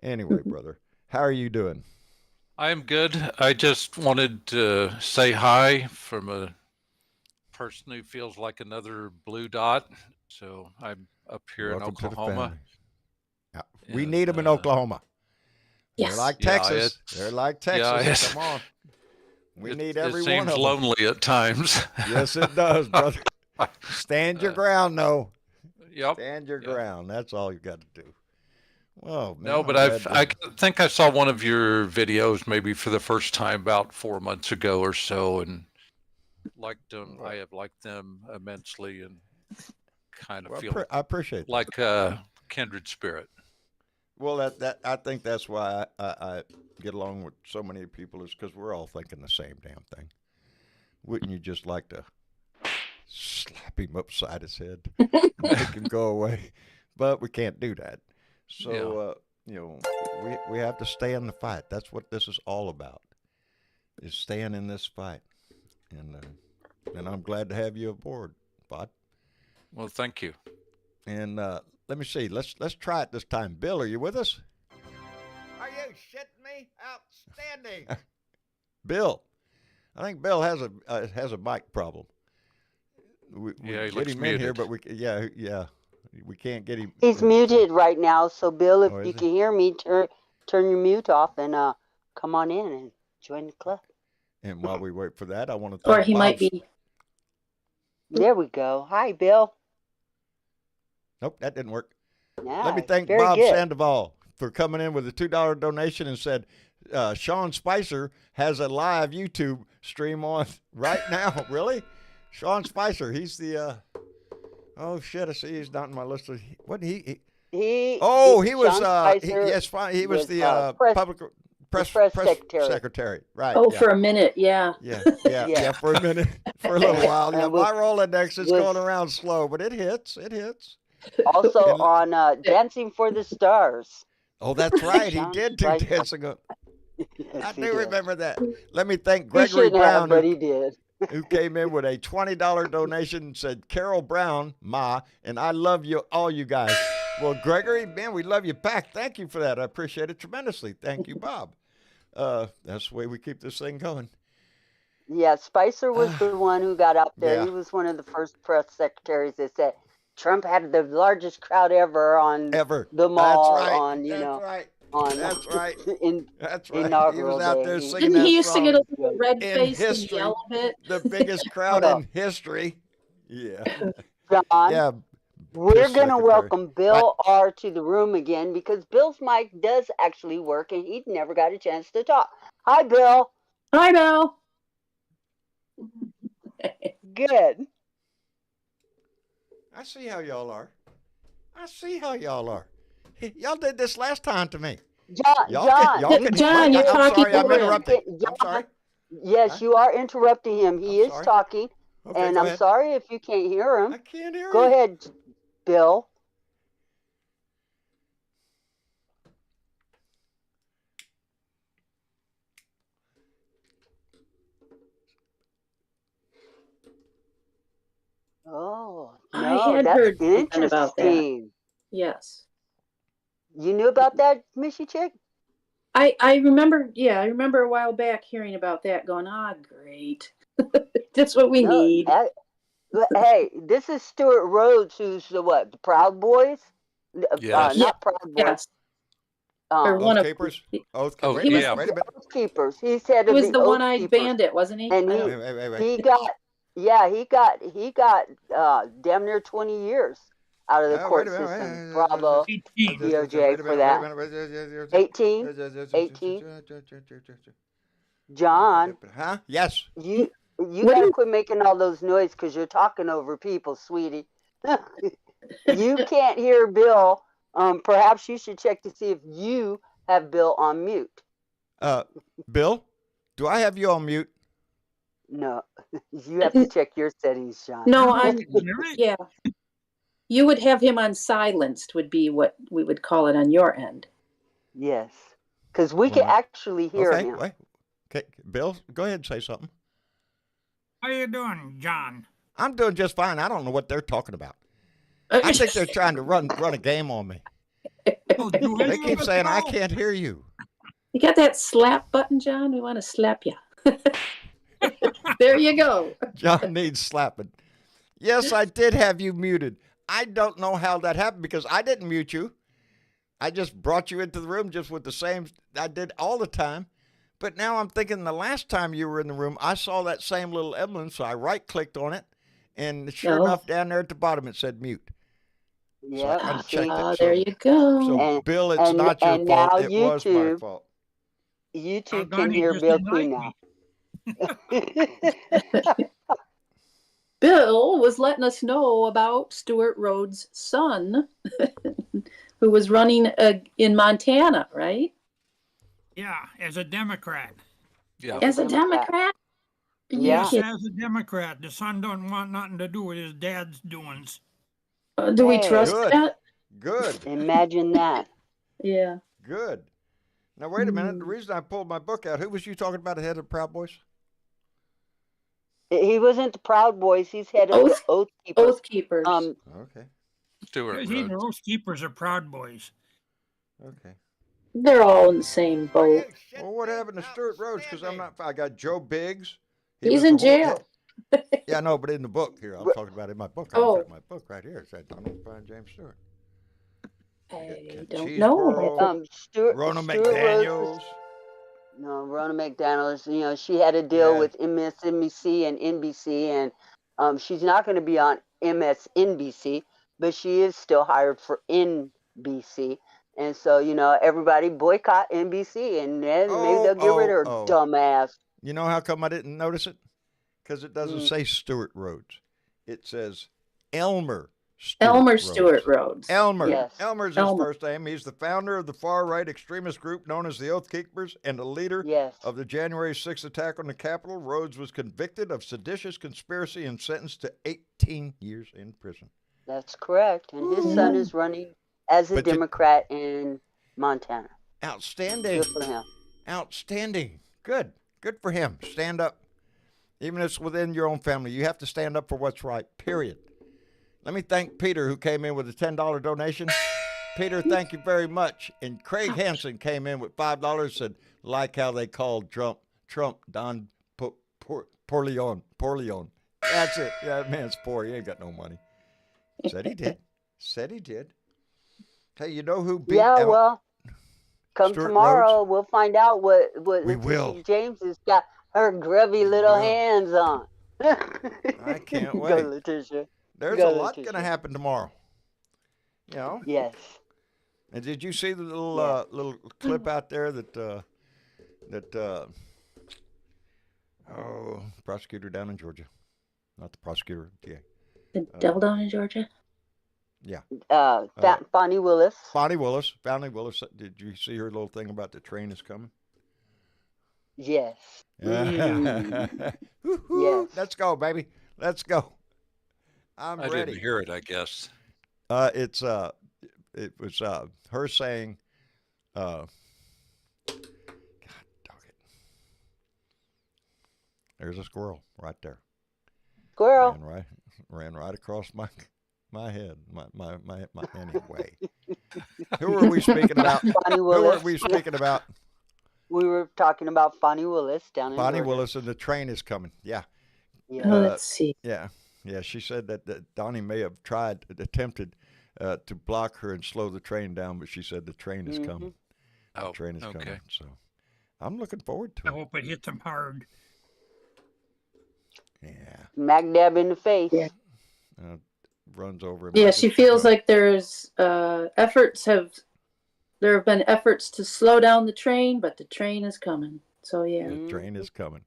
anyway, brother, how are you doing? I am good. I just wanted to say hi from a person who feels like another blue dot. So I'm up here Welcome in to the Oklahoma. family. Yeah, we And, need them in Oklahoma. Yes. They're like Yeah, Texas. They're like Texas. it's- Come on. We need It every one seems of them. lonely at times. Yes, it does, brother. Stand your ground, though. Yep. Stand your Yep. ground. That's all you got to do. Well, man, No, but I'm I glad think I saw one of your videos maybe for the first time about 4 months ago or so, and liked them. I have liked them immensely, and kind of well, feel I appreciate that. like a kindred spirit. Well, that I think that's why I get along with so many people, is because we're all thinking the same damn thing. Wouldn't you just like to slap him upside his head, make him go away? But we can't do that. So we have to stay in the fight. That's what this is all about, is staying in this fight. And I'm glad to have you aboard, Bod. Well, thank you. And let me see. Let's try it this time. Bill, are you with us? Are you shitting me? Outstanding. Bill, I think Bill has a mic problem. We Yeah, he get looks him in here, muted. but we can't get him. He's muted right now. So, Bill, if Oh, is you he? can hear me, turn your mute off and come on in and join the club. And while we wait for that, I want to Or thank he might Bob's- be. There we go. Hi, Bill. Nope, that didn't work. Yeah, Let me thank very Bob good. Sandoval for coming in with a $2 donation and said Sean Spicer has a live YouTube stream on right now. Really? Sean Spicer, he's the oh shit, I see he's not in my list. What he He was Sean Spicer yes, fine. He was the press press secretary. secretary. Right. Oh, yeah. for a minute, yeah. Yeah, for a minute, for a little while. Yeah, And my Rolodex is with- going around slow, but it hits. Also And- on Dancing for the Stars. Oh, that's right. He Sean did do Spicer. dancing. I Yes, he do did. remember that. Let me thank He Gregory shouldn't Brown, have, but he did. who came in with a $20 donation and said, Carol Brown, Ma, and I love you, all you guys. Well, Gregory, man, we love you back. Thank you for that. I appreciate it tremendously. Thank you, Bob. That's the way we keep this thing going. Yeah, Spicer was the one who got out there. Yeah. He was one of the first press secretaries that said Trump had the largest crowd ever on Ever. the mall, That's right. on That's right. on That's right. in That's right. He inaugural was out day. there He- singing Didn't that he used to song. get a little red in face and history. yell a bit? The biggest crowd Hold in history. Yeah. John, Yeah. we're press going to secretary. welcome Bill R. to the room again because Bill's mic does actually work and he never got a chance to talk. Hi, Bill. Hi, Bill. Good. I see how y'all are. Y'all did this last time to me. John, Y'all John, can, John, you're I'm talking sorry, I'm over him. interrupting. I'm John, sorry. yes, Huh? you are interrupting him. He I'm is sorry. talking, Okay, and go I'm ahead. sorry if you can't hear him. I can't hear Go you. ahead, Bill. had that's heard something about that. interesting. Yes. You knew about that, Missy Chick? I remember, I remember a while back hearing about that, going, great. That's what we No. need. Hey, this is Stuart Rhodes, who's the what? The Proud Boys? Yes. Yeah. Not Proud Boys. Yes. Or Um, one Oath of Keepers? Oh, Wait a minute, yeah. wait a minute. Oath Keepers. He's head he of was the the Oath one-eyed Keepers, bandit, wasn't he? and I don't- Wait. he got damn near 20 years out of the court Wait a minute. system. Bravo, 18. DOJ for that. 18, 18. John, Huh? Yes. you What do gotta you- quit making all those noise because you're talking over people, sweetie. You can't hear Bill. Perhaps you should check to see if you have Bill on mute. Bill, do I have you on mute? No, you have to check your settings, John. No, Right. yeah. You would have him on silenced would be what we would call it on your end. Yes, because we can Right. actually hear Okay, him. wait. Okay, Bill, go ahead and say something. How you doing, John? I'm doing just fine. I don't know what they're talking about. I think they're trying to run a game on me. Oh, do any They of keep us saying I know? can't hear you. You got that slap button, John? We want to slap you. There you go. John needs slapping. Yes, I did have you muted. I don't know how that happened because I didn't mute you. I just brought you into the room just with the same I did all the time. But now I'm thinking the last time you were in the room, I saw that same little emblem, so I right-clicked on it, and sure Oh. enough, down there at the bottom it said mute. Yep. I unchecked it. There you go. So And- Bill, it's and- not your and fault. now It was my YouTube- fault. YouTube Doggone can it, hear just Bill invite too now. Bill was letting us know about Stuart Rhodes' son, who was running in Montana, right? Yeah, as a Democrat. Yeah. As a Democrat. Democrat? Are you Yeah. Yes, kidding? as a Democrat. The son don't want nothing to do with his dad's doings. Do we Hey. trust Good. that? Good. Imagine that. Yeah. Good. Now, wait a minute. The reason I pulled my book out, who was you talking about ahead of Proud Boys? He wasn't the Proud Boys. He's head of the Oath- Oath Keepers. Oath Keepers. Okay. Stuart Because either Rhodes. Oath Keepers or Proud Boys. Okay. They're all in the same boat. Well, what happened to Stuart Rhodes? Because I got Joe Biggs. He's was in the whole- jail. Yeah, no, but in the book here, I'm talking about in my book. Oh. I've got my book right here. It said Donald Fine James Stewart. I don't know. Stuart. Rona Stuart Rhodes McDaniels. was- No, Rona McDaniels. You know, she had a deal Yeah. with MSNBC and NBC, and she's not going to be on MSNBC, but she is still hired for NBC. And so, you know, everybody boycott NBC, and then maybe they'll get rid of her dumbass. You know how come I didn't notice it? Because it doesn't Mm. say Stuart Rhodes. It says Elmer Stuart Rhodes. Elmer. Yes. Elmer's his Elmer. first name. He's the founder of the far-right extremist group known as the Oath Keepers and the leader Yes. of the January 6th attack on the Capitol. Rhodes was convicted of seditious conspiracy and sentenced to 18 years in prison. That's correct. And his son is running as a But the- Democrat in Montana. Outstanding. Good for him. Outstanding. Good. Good for him. Stand up. Even if it's within your own family, you have to stand up for what's right, period. Let me thank Peter, who came in with a $10 donation. Peter, thank you very much. And Craig Hansen came in with $5, said, like how they called Trump Don Porleone. That's it. Yeah, that man's poor. He ain't got no money. Said he did. Said he did. Hey, you know who beat Yeah, out well, come Stuart tomorrow, Rhodes? we'll find out what We Letitia will. James has got her grubby little will. hands on. I can't Go, wait. Letitia. There's Go, a lot Letitia. going to happen tomorrow. You know? Yes. And did you see the little Yeah. little clip out there that prosecutor down in Georgia, not the prosecutor, DA. The devil down in Georgia? Bonnie Willis. Bonnie Willis. Did you see her little thing about the train is coming? Yes. Woo-hoo. Yes. Let's go, baby. Let's go. I'm I ready. didn't hear it, I guess. It was her saying, God dog it. There's a squirrel right there. Squirrel. Ran right across my My head. My anyway. Who are we speaking about? Bonnie Who are Willis. we speaking about? We were talking about Bonnie Willis down in Bonnie Georgia. Willis, and the train is coming. Yeah. Yeah. Oh, let's see. Yeah. Yeah. She said that Donnie may have attempted to block her and slow the train down, but she said the train is coming. The Oh, train is okay. coming. So I'm looking forward to I it. hope it hits them hard. Yeah. Smack dab in the face. Yeah. Runs over him. Yeah, like she a feels cigar. like there have been efforts to slow down the train, but the train is coming. So yeah, The train is coming.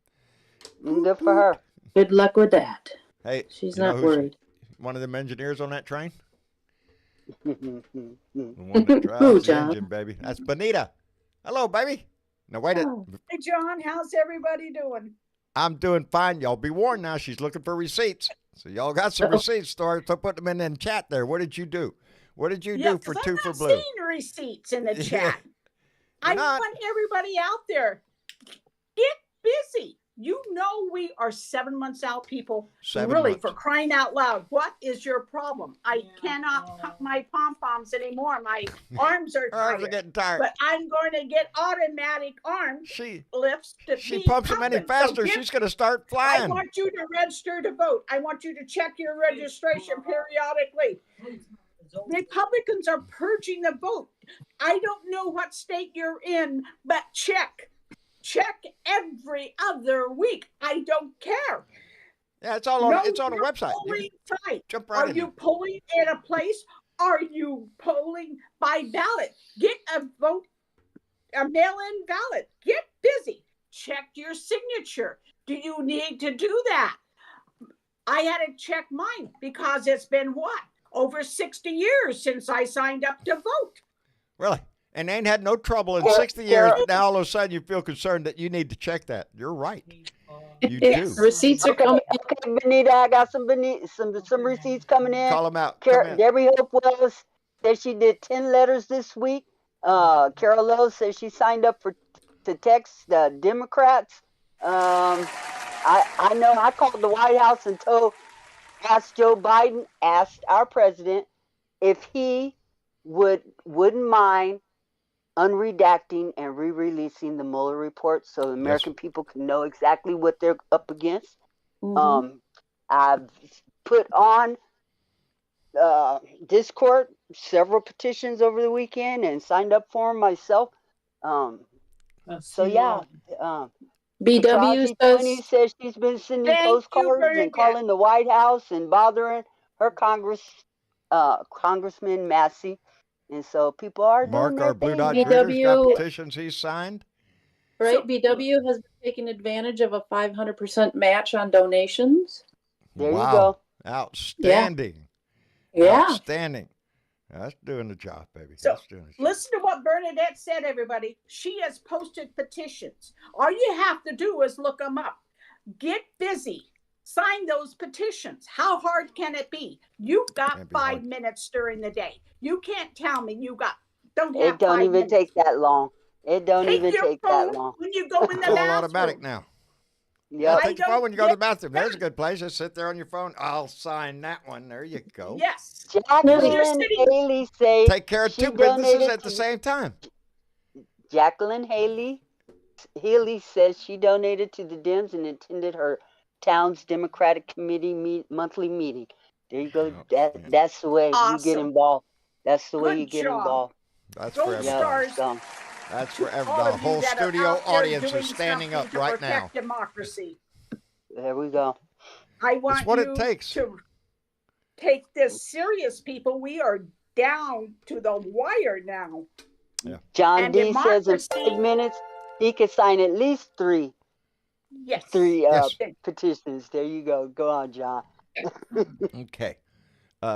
Good for her. good luck with that. Hey, She's you know not who's worried. one of them engineers on that train? Mm-hmm. The one that drives Who, the John? engine, baby. That's Bonita. Hello, baby. Now wait a Oh. Hey, John, how's everybody doing? I'm doing fine. Y'all be warned now. She's looking for receipts. So y'all got some Uh-oh. receipts. Start to put them in the chat there. What did you do? What did you Yeah, do for 'cause Two I'm for not Blue? seeing receipts in the Yeah. chat. I not. want everybody out there, get busy. You know we are 7 months out, people. 7 really, months. for crying out loud, what is your problem? I cannot pump my pom-poms anymore. My arms are Arms are tired. getting tired. But I'm going to get automatic arm She lifts to she be pumps them any pumping. So faster. get She's gonna start I flying. want you to register to vote. I want you to check your registration periodically. Republicans are purging the vote. I don't know what state you're in, but check. Check every other week. I don't care. Yeah, it's all on. Know It's on a your website. You polling can site. jump right Are in you there. polling at a place? Are you polling by ballot? Get a vote, a mail-in ballot. Get busy. Check your signature. Do you need to do that? I had to check mine because it's been what? Over 60 years since I signed up to vote. Really? And ain't had no trouble in Carol- 60 years, Carol- but now all of a sudden you feel concerned that you need to check that. You're right. You Yes, do. receipts are coming. Okay, Benita, I got some receipts coming in. Call them out. Come in. Debbie Hope Wells said she did 10 letters this week. Carol Lowe says she signed up to text the Democrats. I know I called the White House and asked Joe Biden, asked our president if he wouldn't mind unredacting and re-releasing the Mueller report so the American people can know exactly what they're up against. Mhm. I've put on Discord several petitions over the weekend and signed up for them myself. So yeah, BW Petrazi 20 says says she's been sending Thank you, postcards and Bernadette. calling the White House and bothering her Congressman Massey. And so people are Mark, doing our their Blue thing. Dot BW Gritter's got petitions he's signed. right. So- BW has been taking advantage of a 500% match on donations. There you Wow. go. Outstanding. Yeah. Outstanding. That's doing the job, baby. So, That's doing the job. Listen to what Bernadette said, everybody. She has posted petitions. All you have to do is look them up. Get busy. Sign those petitions. How hard can it be? You've got Can't be 5 hard. minutes during the day. You can't tell me you don't have It don't 5 even minutes. take that long. It don't Take even your take that phone long. when you go in the It's all bathroom. automatic now. Yeah, Yep. take your I phone when you go to the don't bathroom. There's a get good place. Just sit there on your phone. I'll sign that one. There you go. Yes. Jacqueline sitting- Haley says Take care of she two businesses donated at the to- same time. Jacqueline Haley says she donated to the Dems and attended her town's Democratic Committee monthly meeting. There you go. That's the way you get Awesome. involved. That's the way Good you get job. involved. That's Gold for everybody. stars. That's for All everybody. The of you whole that are studio out there audience doing is standing something up to right now. protect democracy. There we go. I want what it you takes. to take this serious, people. We are down to the wire now. John And D says in democracy- 5 minutes he could sign at least three Yes. Yes. petitions. There you go. Go on, John. Okay.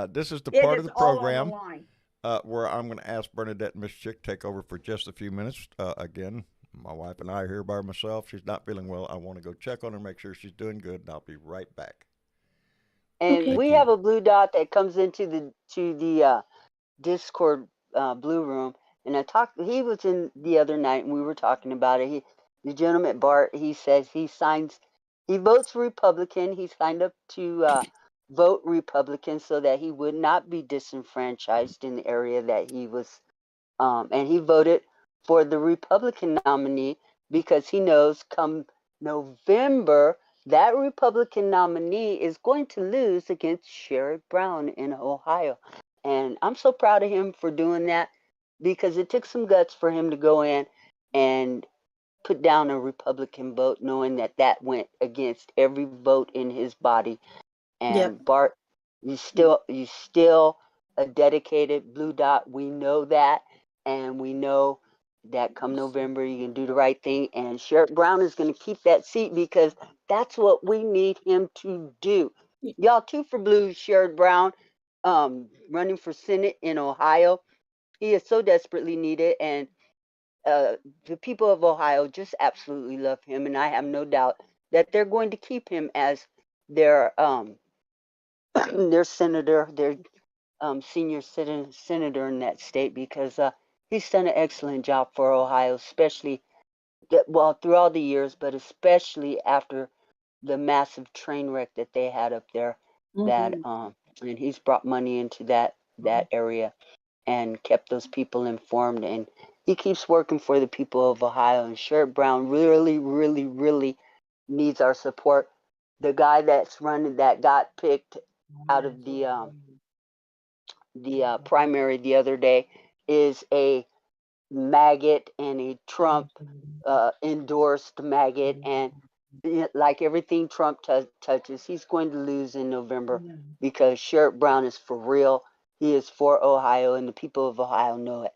This is the It part is of the all on the program line. where I'm going to ask Bernadette and Miss Chick take over for just a few minutes. Again, my wife and I are here by myself. She's not feeling well. I want to go check on her, make sure she's doing good, and I'll be right back. And Okay. we Thank have you. a blue dot that comes into the Discord blue room. And he was in the other night and we were talking about it. The gentleman Bart, he says he votes Republican. He signed up to vote Republican so that he would not be disenfranchised in the area that he was. And he voted for the Republican nominee because he knows come November, that Republican nominee is going to lose against Sherrod Brown in Ohio. And I'm so proud of him for doing that because it took some guts for him to go in and put down a Republican vote, knowing that that went against every vote in his body. And Yep. Bart, you still a dedicated blue dot. We know that, and we know that come November you can do the right thing. And Sherrod Brown is going to keep that seat because that's what we need him to do. Y'all, 2 for blue, Sherrod Brown, running for Senate in Ohio. He is so desperately needed, and the people of Ohio just absolutely love him, and I have no doubt that they're going to keep him as their their senator, their senior senator in that state because he's done an excellent job for Ohio, especially through all the years, but especially after the massive train wreck that they had up there. That and he's brought money into that area and kept those people informed, and he keeps working for the people of Ohio. And Sherrod Brown really, really, really needs our support. The guy that's running that got picked out of the primary the other day is a maggot and a Trump endorsed maggot, and like everything Trump touches, he's going to lose in November because Sherrod Brown is for real. He is for Ohio, and the people of Ohio know it.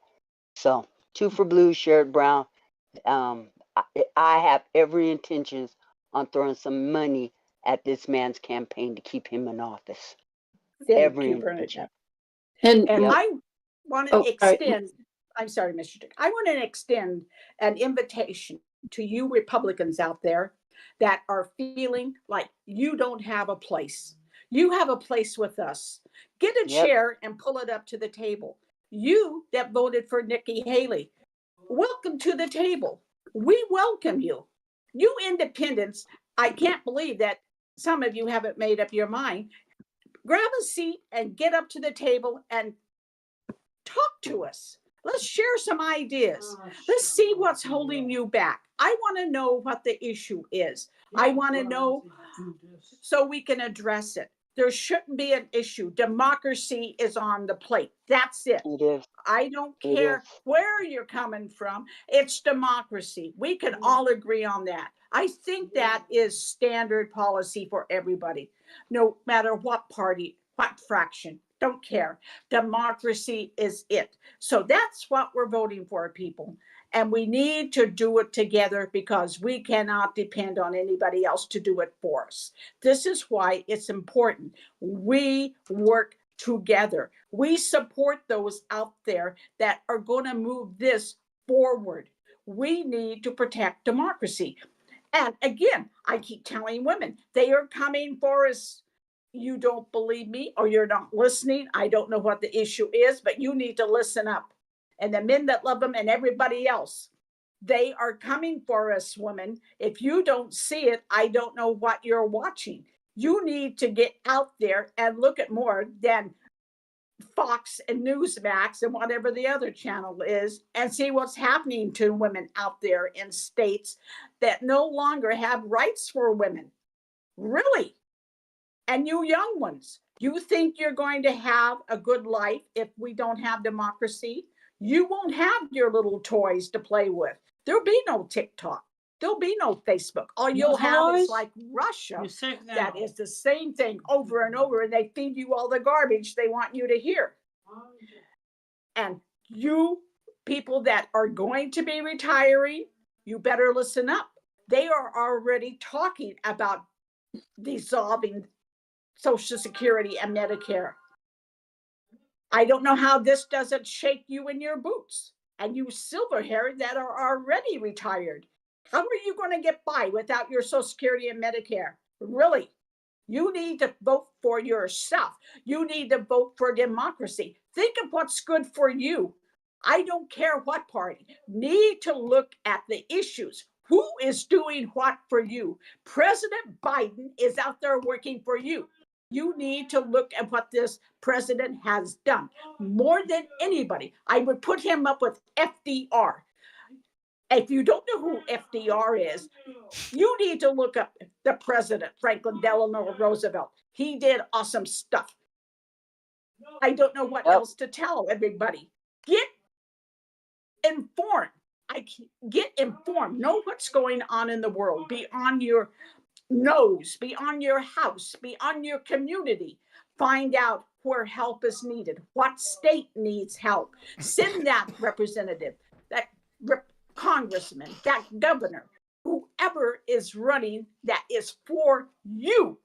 So 2 for blue, Sherrod Brown. I have every intentions on throwing some money at this man's campaign to keep him in office. Thank Every you, intention. Bernadette. And And Yep. I want to Oh, sorry. extend, I'm sorry, Mr. Dick. I want to extend an invitation to you Republicans out there that are feeling like you don't have a place. You have a place with us. Get a Yep. chair and pull it up to the table. You that voted for Nikki Haley, welcome to the table. We welcome you. You independents, I can't believe that some of you haven't made up your mind. Grab a seat and get up to the table and talk to us. Let's share some ideas. Let's see what's holding you back. I want to know what the issue is. I want to know so we can address it. There shouldn't be an issue. Democracy is on the plate. That's it. It is. I don't It care is. where you're coming from. It's democracy. We can all agree on that. I think that is standard policy for everybody, no matter what party, what fraction. Don't care. Democracy is it. So that's what we're voting for, people. And we need to do it together because we cannot depend on anybody else to do it for us. This is why it's important. We work together. We support those out there that are going to move this forward. We need to protect democracy. And again, I keep telling women, they are coming for us. You don't believe me or you're not listening. I don't know what the issue is, but you need to listen up. And the men that love them and everybody else, they are coming for us, women. If you don't see it, I don't know what you're watching. You need to get out there and look at more than Fox and Newsmax and whatever the other channel is and see what's happening to women out there in states that no longer have rights for women. Really? And you young ones, you think you're going to have a good life if we don't have democracy? You won't have your little toys to play with. There'll be no TikTok. There'll be no Facebook. All you'll have is like Russia. That is the same thing over and over, and they feed you all the garbage they want you to hear. And you people that are going to be retiring, you better listen up. They are already talking about dissolving Social Security and Medicare. I don't know how this doesn't shake you in your boots. And you silver haired that are already retired. How are you going to get by without your Social Security and Medicare? Really? You need to vote for yourself. You need to vote for democracy. Think of what's good for you. I don't care what party. Need to look at the issues. Who is doing what for you? President Biden is out there working for you. You need to look at what this president has done. More than anybody, I would put him up with FDR. If you don't know who FDR is, you need to look up the president, Franklin Delano Roosevelt. He did awesome stuff. I don't know what else to tell everybody. Get informed. Get informed. Know what's going on in the world. Be on your nose. Be on your house. Be on your community. Find out where help is needed. What state needs help. Send that representative, that congressman, that governor, whoever is running that is for you.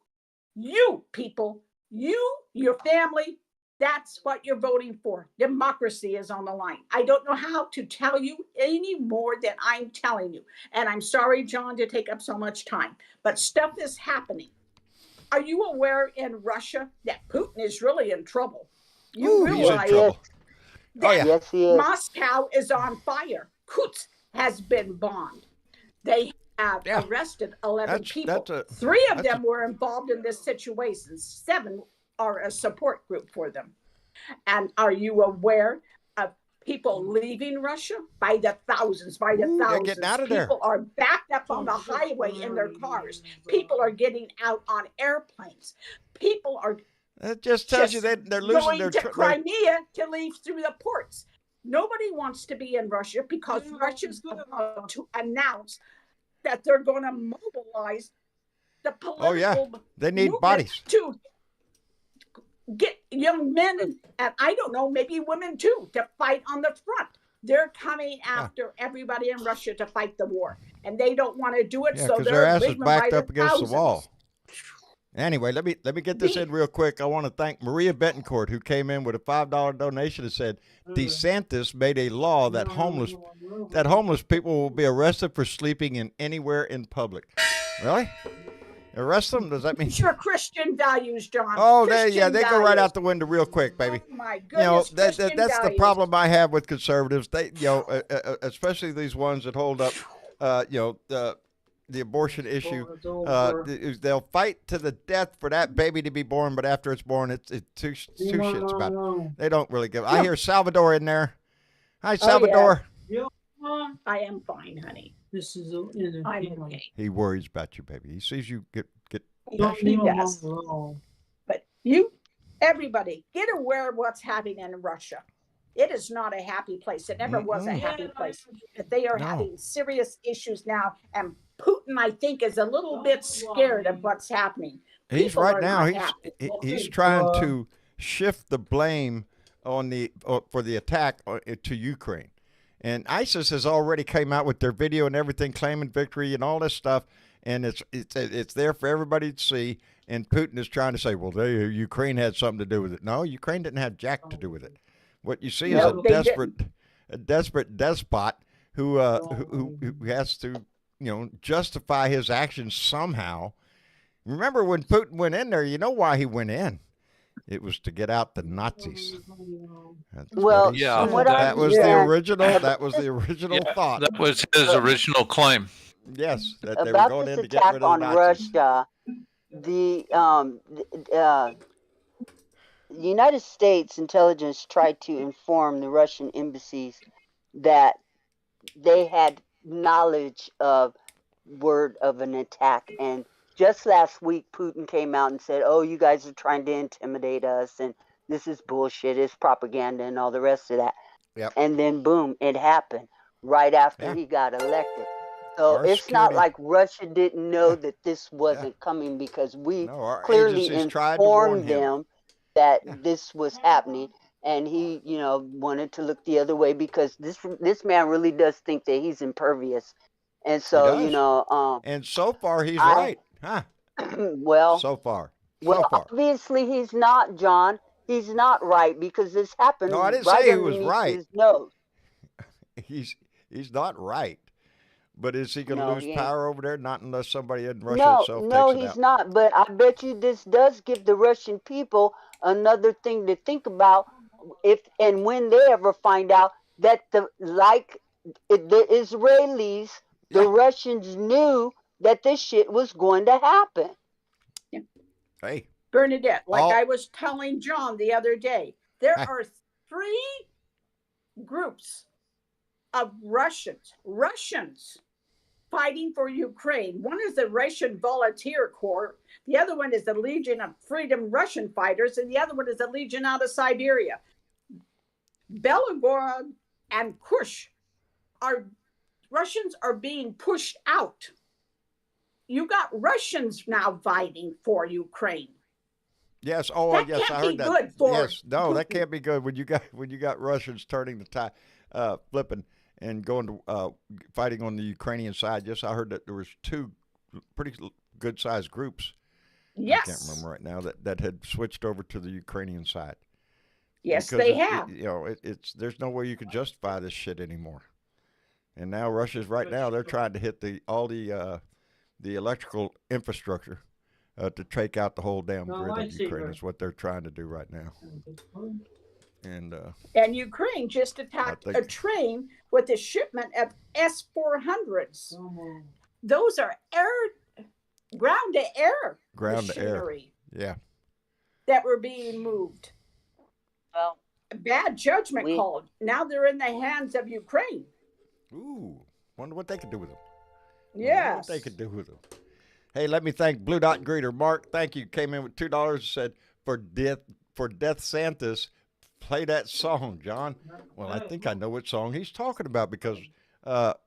You people, you, your family, that's what you're voting for. Democracy is on the line. I don't know how to tell you any more than I'm telling you. And I'm sorry, John, to take up so much time, but stuff is happening. Are you aware in Russia that Putin is really in trouble? You realize that Yes, he is. Moscow is on fire. Kutsk has been bombed. They have arrested 11 people. 3 of them were involved in this situation. 7 are a support group for them. And are you aware of people leaving Russia by the thousands? By the thousands. Getting out of there. People are backed up on the highway in their cars. People are getting out on airplanes. People are That just tells you that they're losing going to Crimea to leave through the ports. Nobody wants to be in Russia because Russia's about to announce that they're going to mobilize the political they need bodies to get young men and I don't know, maybe women too, to fight on the front. They're coming after everybody in Russia to fight the war, and they don't want to do it. So their ass is leaving backed by up against thousands. the wall. Anyway, let me get this in real quick. I want to thank Maria Betancourt, who came in with a $5 donation and said DeSantis made a law that homeless people will be arrested for sleeping in anywhere in public. Really? Arrest them? Does that mean? It's your Christian values, John. Oh, they go right out the window real quick, baby. Oh my goodness, that's the problem I have with conservatives. They, especially these ones that hold up, the abortion issue. They'll fight to the death for that baby to be born, but after it's born, it's two shits about it. They don't really give. I hear Salvador in there. Hi, Salvador. I am fine, honey. This is I'm okay. He worries about you, baby. He sees you get. He does. But everybody, get aware of what's happening in Russia. It is not a happy place. It never was a happy place. But they are having serious issues now, and Putin, I think, is a little bit scared of what's happening. He's he's trying to shift the blame on for the attack to Ukraine. And ISIS has already came out with their video and everything, claiming victory and all this stuff, and it's there for everybody to see. And Putin is trying to say, well, Ukraine had something to do with it. No, Ukraine didn't have jack to do with it. What you see is a desperate despot who has to justify his actions somehow. Remember when Putin went in there? You know why he went in? It was to get out the Nazis. That was the original. That was the original thought. That was his original claim. Yes, that they were going in to get rid of the Nazis. Russia, the United States intelligence tried to inform the Russian embassies that they had knowledge of word of an attack. And just last week, Putin came out and said, oh, you guys are trying to intimidate us, and this is bullshit, it's propaganda, and all the rest of that. Yep. And then, boom, it happened right after he got elected. So it's not like Russia didn't know that this wasn't coming, because we clearly informed them that this was happening. And he, wanted to look the other way, because this man really does think that he's impervious. And so, and so far he's right. Huh. Well, so far. Obviously he's not, John. He's not right, because this happened. No, I didn't right say he was right. No. He's not right. But is he going to lose power over there? Not unless somebody in Russia itself takes it out. No, he's not. But I bet you this does give the Russian people another thing to think about if and when they ever find out that the Israelis, the Russians knew that this shit was going to happen. Hey, Bernadette, like All- I was telling John the other day, there Hi. are 3 groups of Russians fighting for Ukraine. One is the Russian Volunteer Corps. The other one is the Legion of Freedom Russian Fighters. And the other one is the Legion out of Siberia. Belgorod and Kush Russians are being pushed out. You got Russians now fighting for Ukraine. Yes. Oh, That yes. can't I heard be that. good for Yes. No, that Putin. can't be good when you got Russians turning the tide, flipping and going to fighting on the Ukrainian side. Yes, I heard that there was 2 pretty good sized groups. Yes. I can't remember right now that had switched over to the Ukrainian side. Yes, Because they have. it's there's no way you can justify this shit anymore. And now Russia's right now they're trying to hit all the electrical infrastructure to take out the whole damn grid of Ukraine. Is what they're trying to do right now. And Ukraine just attacked think- a train with a shipment of S-400s. Those are ground to air machinery Yeah. that were being moved. Well, Bad judgment called. Now they're in the hands of Ukraine. Ooh. Wonder what they could do with them. Yes. What they could do with them. Hey, let me thank Blue Dot Greeter. Mark, thank you. Came in with $2. Said for Death Santas, play that song, John. Well, I think I know what song he's talking about because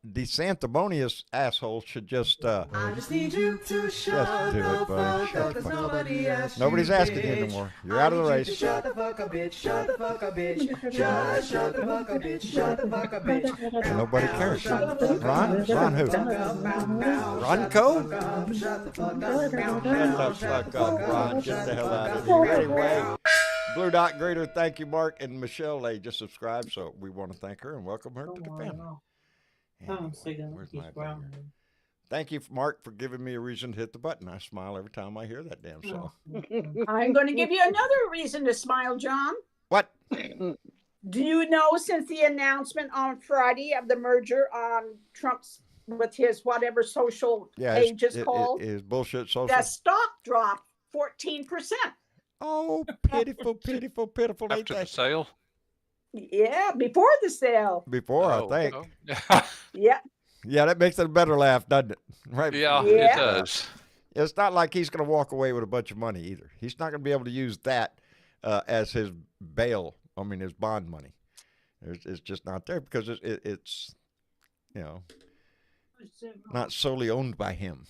DeSantimonious asshole should just I just need you to shut do it, the buddy. fuck Shut up, the 'cause fuck up. nobody asked Nobody's you, asking you bitch. anymore. You're out of the I need you to race. Shut the fuck up, bitch. Shut the fuck up, bitch. Shut the fuck up, bitch. Shut the fuck up, bitch. Nobody cares. Shut the fuck Ron? up. Ron who? Ronco? Shut the fuck Shut up. the fuck up, Ron. Get the hell out of here. Anyway, Blue Dot Greeter, thank you, Mark. And Michelle, they just subscribed, so we want to thank her and welcome her to the family. Anyway, where's my thing here? Thank you, Mark, for giving me a reason to hit the button. I smile every time I hear that damn song. I'm going to give you another reason to smile, John. What? Do you know since the announcement on Friday of the merger on Trump's with his whatever social page is called, His bullshit social. the stock dropped 14%. Oh, pitiful, pitiful, pitiful. Ain't After the that? sale? Yeah, before the sale. Before, Oh, I think. oh. Yeah. Yeah, that makes it a better laugh, doesn't it? Right? Yeah, Yeah. it does. It's not like he's going to walk away with a bunch of money either. He's not going to be able to use that as his bail. I mean, his bond money. It's just not there because it's not solely owned by him.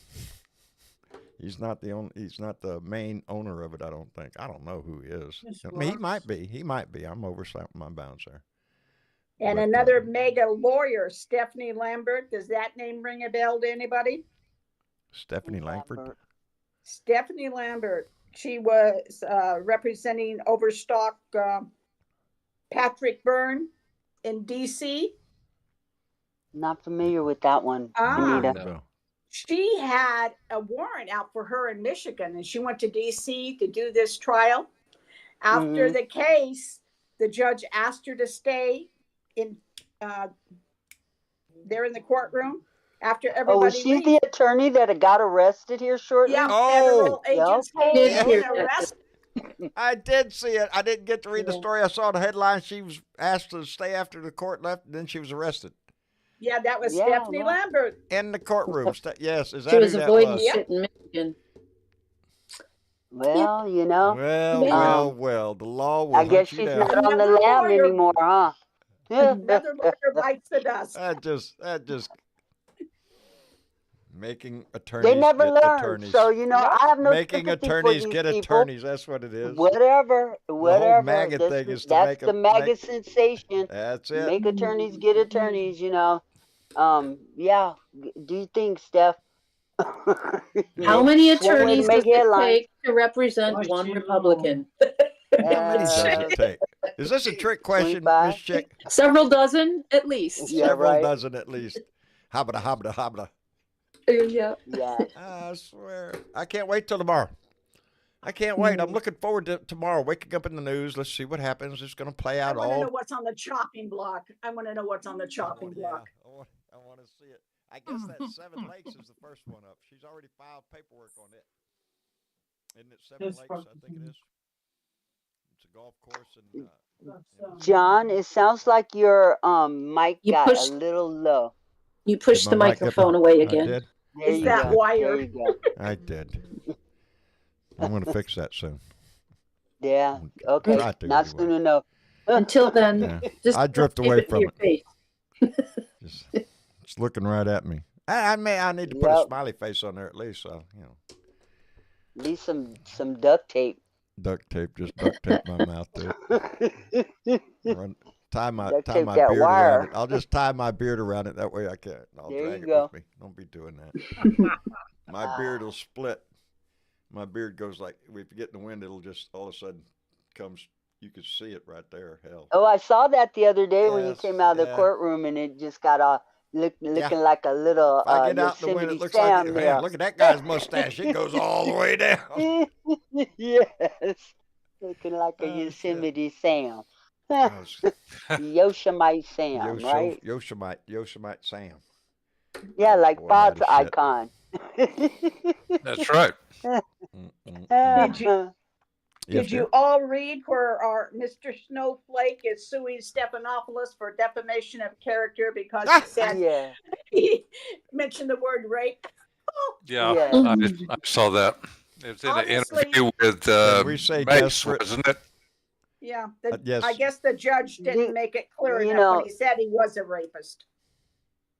He's not the main owner of it. I don't think. I don't know who he is. I mean, he might be. He might be. I'm overstepping my bounds there. And But, another mega lawyer, Stephanie Lambert. Does that name ring a bell to anybody? Stephanie Langford. Stephanie Lambert. She was representing Overstock Patrick Byrne in D.C. Not familiar with that one, Ah. Anita. No. She had a warrant out for her in Michigan, and she went to D.C. to do this trial. After the case, the judge asked her to stay in there in the courtroom. After everybody Oh, was she leaves. the attorney that got arrested here shortly? Yeah, Oh. federal agents Yeah, came okay. in and arrested. I did see it. I didn't get to read the story. I saw the headline. She was asked to stay after the court left, and then she was arrested Yeah, that was Yeah, Stephanie well. Lambert. in the courtroom. Yes, is that She was who that avoiding was? shit in Michigan. Well, you know, Well. The law will I guess hunt you she's down. not on the Another lam lawyer. anymore, huh? Another lawyer bites the dust. That just making attorneys They never get learn. attorneys. So, you know, I have no Making sympathy for attorneys these get people. attorneys. That's what it is. Whatever. MAGA That's thing is to that's make the 'em- MAGA make- sensation. That's it. Make attorneys get attorneys, you know. Yeah. Do you think, Steph? How many It's one way to attorneys make does it headlines. take to represent one Republican? How many does it take? Is this a trick question, 25? Miss Chick? Several dozen, at least. Yeah, Several right. dozen at least. Habda. Yeah. Yeah. I swear. I can't wait till tomorrow. I can't wait. I'm looking forward to tomorrow. Waking up in the news. Let's see what happens. It's going to play I out want to all. know what's on the chopping block. I want to know what's on the chopping block. I want to see it. I guess that Seven Lakes is the first one up. She's already filed paperwork on it. Isn't it Seven Lakes? I think it is. It's a golf course and John, it sounds like your mic You got a push little low. you push did the my mic get microphone my? away I again. did. There Is you that go. wire? There you go. I did. I'm gonna fix that soon. Yeah. I'll Okay. try to Not anyway. soon enough. Until then, Yeah. just I drift tape away it to from your it. face. It's looking right at me. I need to put a Yep. smiley face on there at least. So Need some duct tape. duct tape. Just duct tape my mouth to it. Tie my Duct tape beard that around wire. it. I'll just tie my beard around it. That way I can't. I'll There drag you it go. with me. Don't be doing that. My beard will split. My beard goes like, if you get in the wind, it'll just all of a sudden comes. You could see it right there. Hell. Oh, I saw that the other day when you Yes. came out of the Yeah. courtroom, and it just got looking Yeah. like a little If I get out in the wind, it Yosemite looks like, Sam man, look at that guy's mustache. It goes all the way down. there. Yes. Looking like a Oh, shit. Yosemite Sam. Oh, Yosemite Sam, right? Yosemite Sam. Yeah, like Boy, Bob's that is shit. icon. That's right. Did you Yes, Did you dear. all read where our Mr. Snowflake is suing Stephanopoulos for defamation of character because he said Yeah. he mentioned the word rape? Oh, Yeah, Yeah. I saw that. It was in an Obviously- interview with When we say Mace, desperate- wasn't it? yeah. Yes. I guess the judge didn't make it clear you enough know- when he said he was a rapist.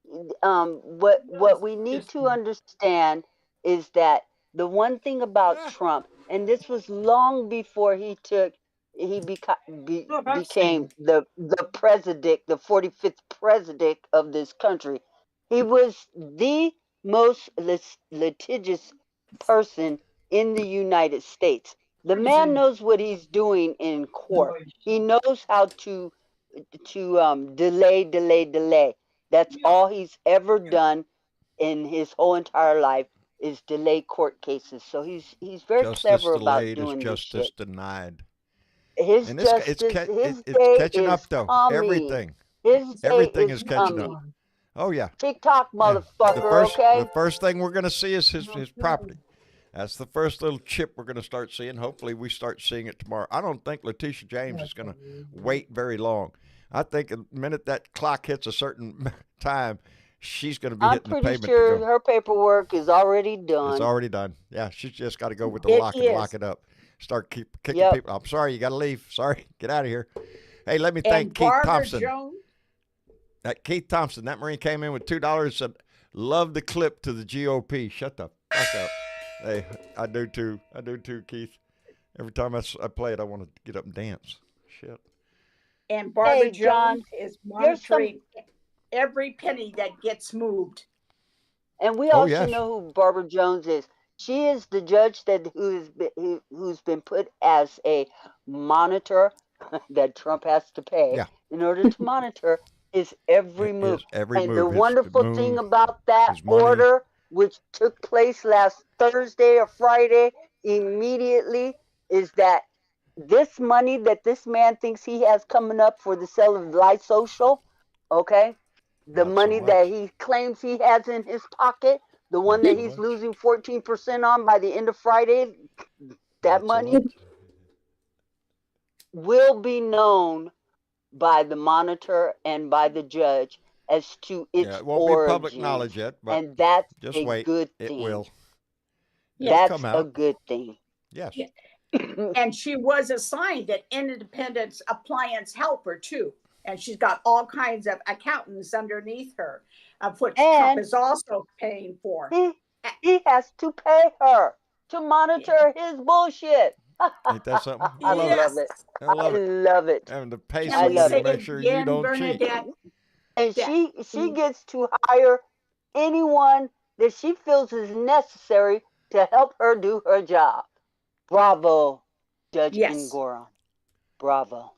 What we need to understand is that the one thing about Trump, and this was long before he became the president, the 45th president of this country. He was the most litigious person in the United States. The man knows what he's doing in court. He knows how to delay. That's all he's ever done in his whole entire life is delay court cases. So he's very Justice clever about delayed is doing this justice shit. denied. His And it's justice, his it's day catching is up though. coming. Everything. His day Everything is is catching coming. up. Oh yeah. TikTok, Yeah. motherfucker. Okay. The first thing we're gonna see is his property. That's the first little chip we're gonna start seeing. Hopefully we start seeing it tomorrow. I don't think Letitia James is gonna wait very long. I think the minute that clock hits a certain time, she's gonna be I'm hitting the pretty pavement sure to go. her paperwork is already done. It's already done. Yeah, she's just got to go with the It lock and is. lock it up. Start kicking Yep. people. I'm sorry, you got to leave. Sorry, get out of here. Hey, let me And thank Keith Barbara Thompson. Jones, Keith Thompson, that Marine came in with $2 and said, "Love the clip to the GOP." Shut the fuck up. Hey, I do too. I do too, Keith. Every time I play it, I want to get up and dance. Shit. and Barbara Hey, John, Jones is here's some- monitoring every penny that gets moved. And we Oh, all yes. should know who Barbara Jones is. She is the judge who's been put as a monitor that Trump has to pay Yeah. in order to monitor his every move. His every And move. the his wonderful move, thing about that his money. order, which took place last Thursday or Friday, immediately, is that this money that this man thinks he has coming up for the sale of Life Social, okay, the Not so money that much. he claims he has in his pocket, the one that so he's much. losing 14% on by the end of Friday, that Not so money much. will be known by the monitor and by the judge as to its Yeah, it won't origins. be public knowledge yet, but And that's just a wait. good It thing. will. That's come a out. good thing. Yes. Yeah. And she was assigned an independent appliance helper too. And she's got all kinds of accountants underneath her, of which Trump And- is also paying for. He has to pay her to monitor his bullshit. Ain't that something? I love love it. it. I love it. love it. Having to pay Can I somebody we love to say it. make sure you again, don't Bernadette? cheat. And Yeah. she gets to hire anyone that she feels is necessary to help her do her job. Bravo, Judge Yes. Ngoran. Bravo.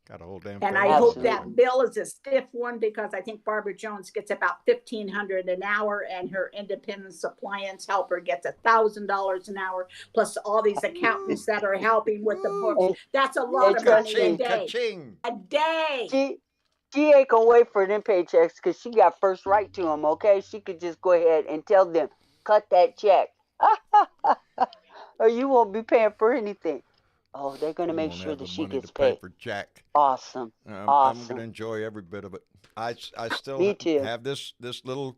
Got a whole damn And thing. I hope Absolutely. that bill is a stiff one because I think Barbara Jones gets about $1,500 an hour, and her independent appliance helper gets $1,000 an hour, plus all these accountants that are helping with the books. That's a lot of trust money a me. day. Ka-ching. A day. She ain't gonna wait for them paychecks because she got first right to them, okay? She could just go ahead and tell them, cut that check. or you won't be paying for anything. Oh, they're gonna You make won't sure have that the she money gets to pay paid. for Jack. Awesome. I'm Awesome. going to enjoy every bit of it. I still Me too. have this little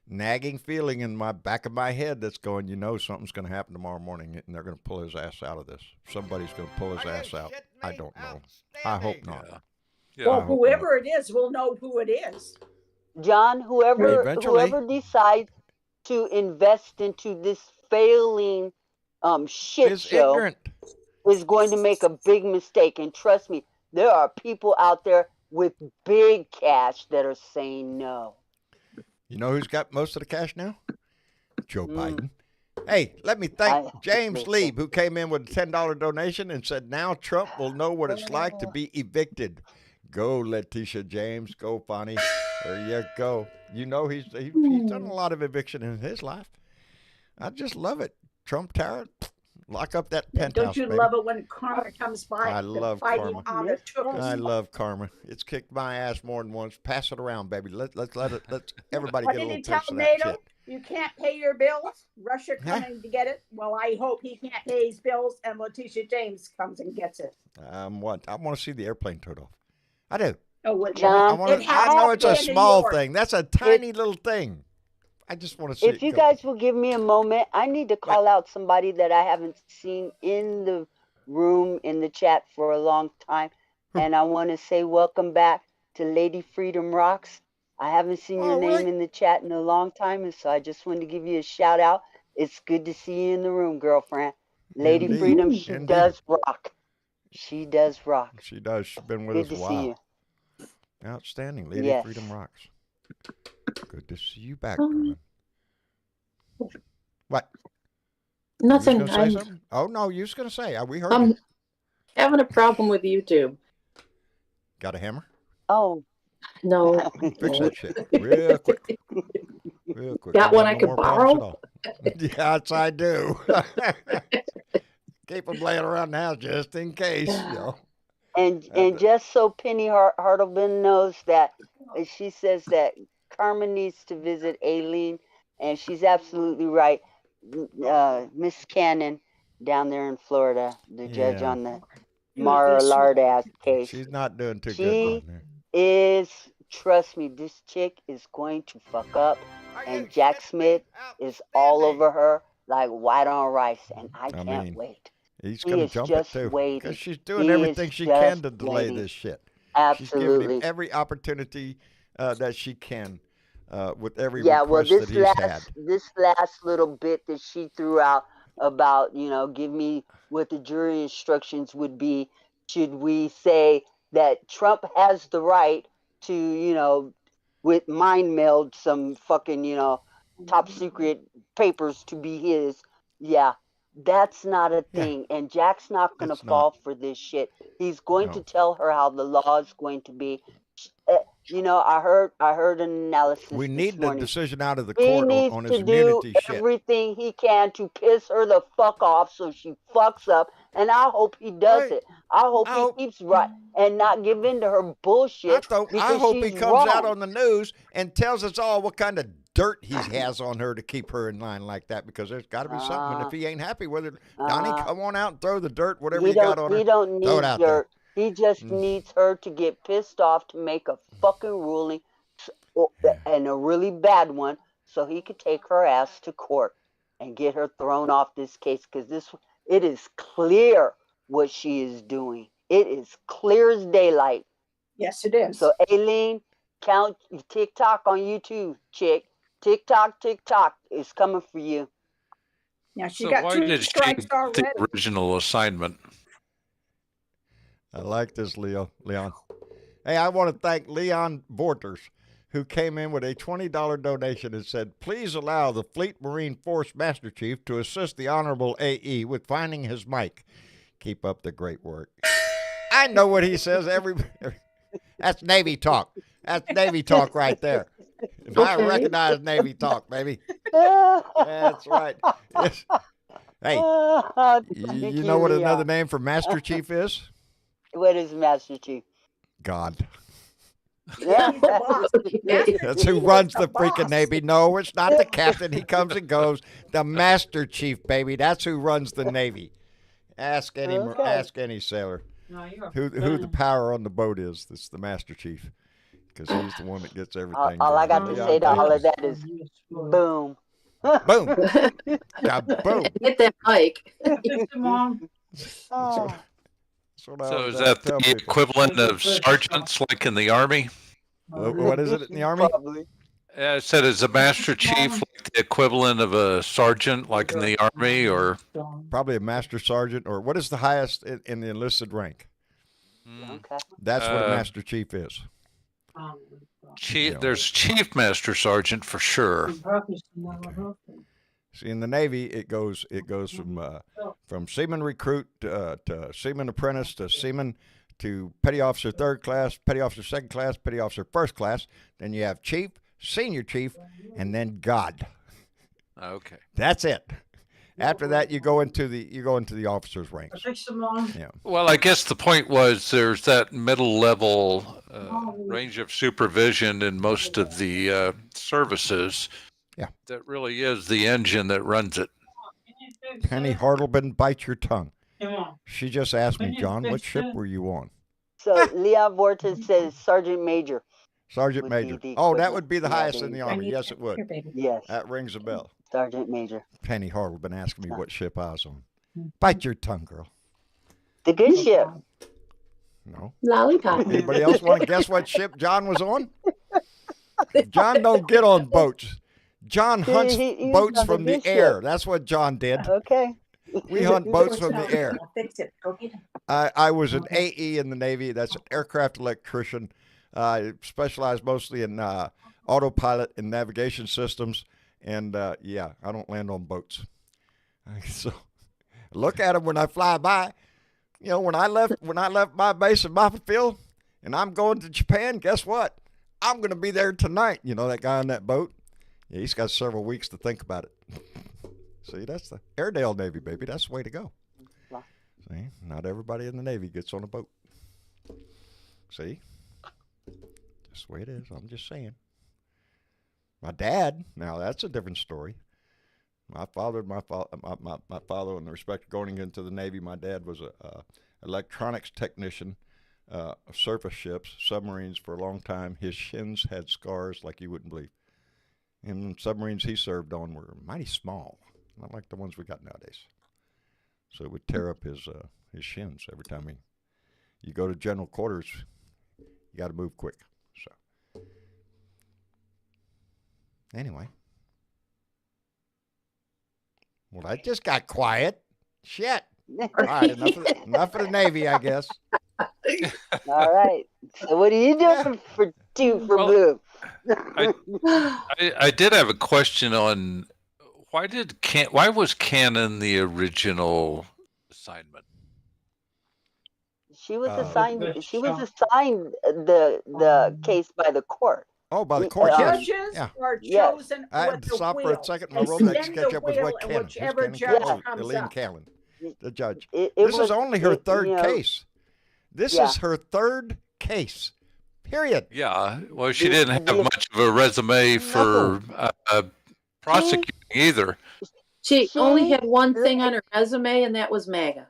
nagging feeling in my back of my head that's going, something's going to happen tomorrow morning, and they're going to pull his ass out of this. Somebody's going to pull his ass out. I don't know. I hope not. Yeah. Well, I hope whoever it is, we'll know who it is. John, Eventually. whoever decides to invest into this failing shit Is show ignorant. is going to make a big mistake. And trust me, there are people out there with big cash that are saying no. You know who's got most of the cash now? Joe Mm. Biden. Hey, let me thank James listen. Lieb, who came in with a $10 donation and said, now Trump will know what it's like to be evicted. Go, Letitia James. Go, Bonnie. There you go. You know he's done a lot of eviction in his life. I just love it. Trump Tower, lock up that penthouse, Don't you baby. love it when karma comes by? I love fighting karma. on the took I love karma. It's kicked my ass more than once. Pass it around, baby. Let's everybody What get a did little he tell taste of that NATO? shit. You can't pay your bills. Russia coming to get it. Well, I hope he can't pay his bills, and Letitia James comes and gets it. I want to see the airplane towed off. I do. Oh, well, John, I know it's a small thing. That's a tiny little thing. I just want to see if it you go. guys will give me a moment, I need to call out somebody that I haven't seen in the room in the chat for a long time. And I want to say welcome back to Lady Freedom Rocks. I haven't seen your name in the chat in a long time, and so I just wanted to give you a shout out. It's good to see you in the room, girlfriend. Lady Indeed. Freedom, she Indeed. does rock. She does rock. She does. She's been with Good us to a while. see you. Outstanding. Lady Yes. Freedom Rocks. Good to see you back, darling. What? Nothing. You was gonna say something? Oh, no, you was going to say. We heard you. I'm having a problem with YouTube. Got a hammer? Oh. No. Fix that shit real quick. Real quick. Got You one got I no could more problems at borrow? all. Yes, I do. Keep them laying around the house just in case, And just so Penny Hartleben knows that she says that Carmen needs to visit Aileen, and she's absolutely right. Miss Cannon down there in Florida, the judge on the Mara Lardass case. She's not doing too good She down there. is, trust me, this chick is going to fuck up, and Jack Smith is all over her like white on rice, and I can't wait. He's He going to is jump it just too. waiting. Because she's doing He everything is she can just to delay waiting. this shit. She's giving Absolutely. him every opportunity that she can with every Yeah, well, request that he's had. this last little bit that she threw out about, give me what the jury instructions would be. Should we say that Trump has the right to, with mind meld some fucking, top secret papers to be his? Yeah, that's not a thing. And Jack's not going to fall for this shit. He's going to tell her how the law is going to be. I heard an analysis. We need the morning. decision out of the He court needs on to his do immunity shit. everything he can to piss her the fuck off so she fucks up, and I hope he does it. I hope he keeps right and not give in to her bullshit. I hope he she's comes out wrong. on the news and tells us all what kind of dirt he has on her to keep her in line like that, because there's got to be something. And if he ain't happy with it, Donnie, come on out and throw the dirt, whatever you got on her. He don't throw it need out dirt. there. He just needs her to get pissed off to make a fucking ruling, and a really bad one, so he could take her ass to court and get her thrown off this case, because it is clear what she is doing. It is clear as daylight. Yes, it is. So Aileen, count TikTok on YouTube, chick. TikTok is coming for you. Yeah, she So got why 2 did she strikes get already. the original assignment? I like this, Leon. Hey, I want to thank Leon Borters, who came in with a $20 donation and said, please allow the Fleet Marine Force Master Chief to assist the Honorable AE with finding his mic. Keep up the great work. I know what he says. That's Navy talk. That's Navy talk right there. I recognize Navy talk, baby. That's right. Yes. Hey, you know what another name for Master Chief is? What is Master Chief? God. Yeah. He's the boss. Master That's who Chief runs is the freaking boss. Navy. No, it's not the captain. He comes and goes. The Master Chief, baby. That's who runs the Navy. Ask any sailor who the power on the boat is. That's the Master Chief, because he's the one that gets everything. All I got done. to say to all of that is boom. Boom. Yeah, boom. Hit that mic. Oh. So is that the equivalent of sergeants like in the Army? What is it in the Army? Probably. I said, is a Master Chief like the equivalent of a sergeant like in the Army, or? Probably a Master Sergeant, or what is the highest in the enlisted rank? Okay. That's what a Master Chief is. Chief, there's Chief Master Sergeant for sure. See, in the Navy, it goes from seaman recruit to seaman apprentice to seaman to petty officer third class, petty officer second class, petty officer first class. Then you have chief, senior chief, and then God. Okay. That's it. After that, you go into the officers' ranks. Yeah. Well, I guess the point was there's that middle level range of supervision in most of the services. Yeah. That really is the engine that runs it. Penny Hartleben, bite your tongue. She just asked me, John, what ship were you on? So Leon Vortis says Sergeant Major. Sergeant Would Major. be the Oh, that equivalent. would be the Yeah, highest there in the you go. Army. Yes, it would. Yes. That rings a bell. Sergeant Major. Penny Hartleben asking me what ship I was on. Bite your tongue, girl. The good ship. No. Lollipop. Anybody else want to guess what ship John was on? John don't get on boats. John hunts He's boats on the from the good air. ship. That's what John did. Okay. We hunt boats from the air. I'll fix it. Go get him. I was an AE in the Navy. That's an aircraft electrician. I specialized mostly in autopilot and navigation systems. And yeah, I don't land on boats. So look at them when I fly by. You know, when I left my base in Moffatfield and I'm going to Japan, guess what? I'm going to be there tonight. You know that guy on that boat? Yeah, he's got several weeks to think about it. See, that's the Airedale Navy, baby. That's the way to go. See, not everybody in the Navy gets on a boat. See, that's the way it is. I'm just saying. My dad, now that's a different story. My father, in the respect of going into the Navy, my dad was a electronics technician of surface ships, submarines for a long time. His shins had scars like you wouldn't believe. And the submarines he served on were mighty small, not like the ones we got nowadays. So it would tear up his shins every time you go to general quarters. You got to move quick. So anyway, well, I just got quiet. Shit. All right, enough of the Navy, I guess. All right. So what are you doing for blue? I did have a question on why was Cannon the original assignment? She was assigned. She was assigned the case by the court. Oh, by the court, yes. Judges Yeah. are Yes. chosen I had with to the stop will. for a second. My They road next send catch the up with will, White and Cannon. whichever Who's judge Cannon? comes Elaine up. Callan, the judge. It This was, is only her third you know, case. This Yeah. is her third case. Period. Yeah, well, she didn't have much of a resume for prosecuting either. She only had one thing on her resume, and that was MAGA.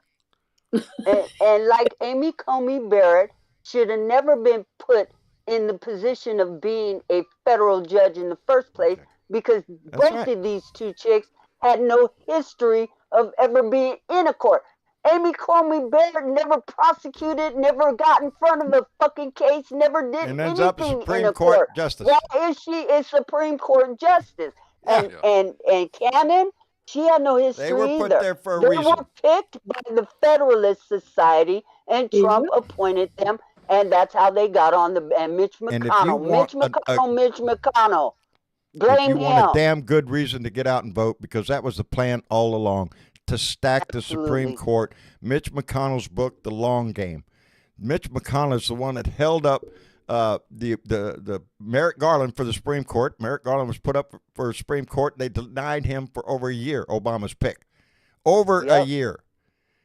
and like Amy Comey Barrett should have never been put in the position of being a federal judge in the first place, Okay. because That's both right. of these two chicks had no history of ever being in a court. Amy Comey Barrett never prosecuted, never got in front of a fucking case, never did And ends anything up a in Supreme a Court court. justice. Why is she a Supreme Court justice? And and Cannon, she had no history They were put either. there for a They reason. were picked by the Federalist Society, and Trump appointed them, and that's how they got on the. And Mitch And if you McConnell, want Mitch McConnell, If blame you want a him. damn good reason to get out and vote, because that was the plan all along, to stack the Supreme Absolutely. Court. Mitch McConnell's book, The Long Game. Mitch McConnell is the one that held up the Merrick Garland for the Supreme Court. Merrick Garland was put up for Supreme Court. They denied him for over a year, Obama's pick. Over a Yep. year.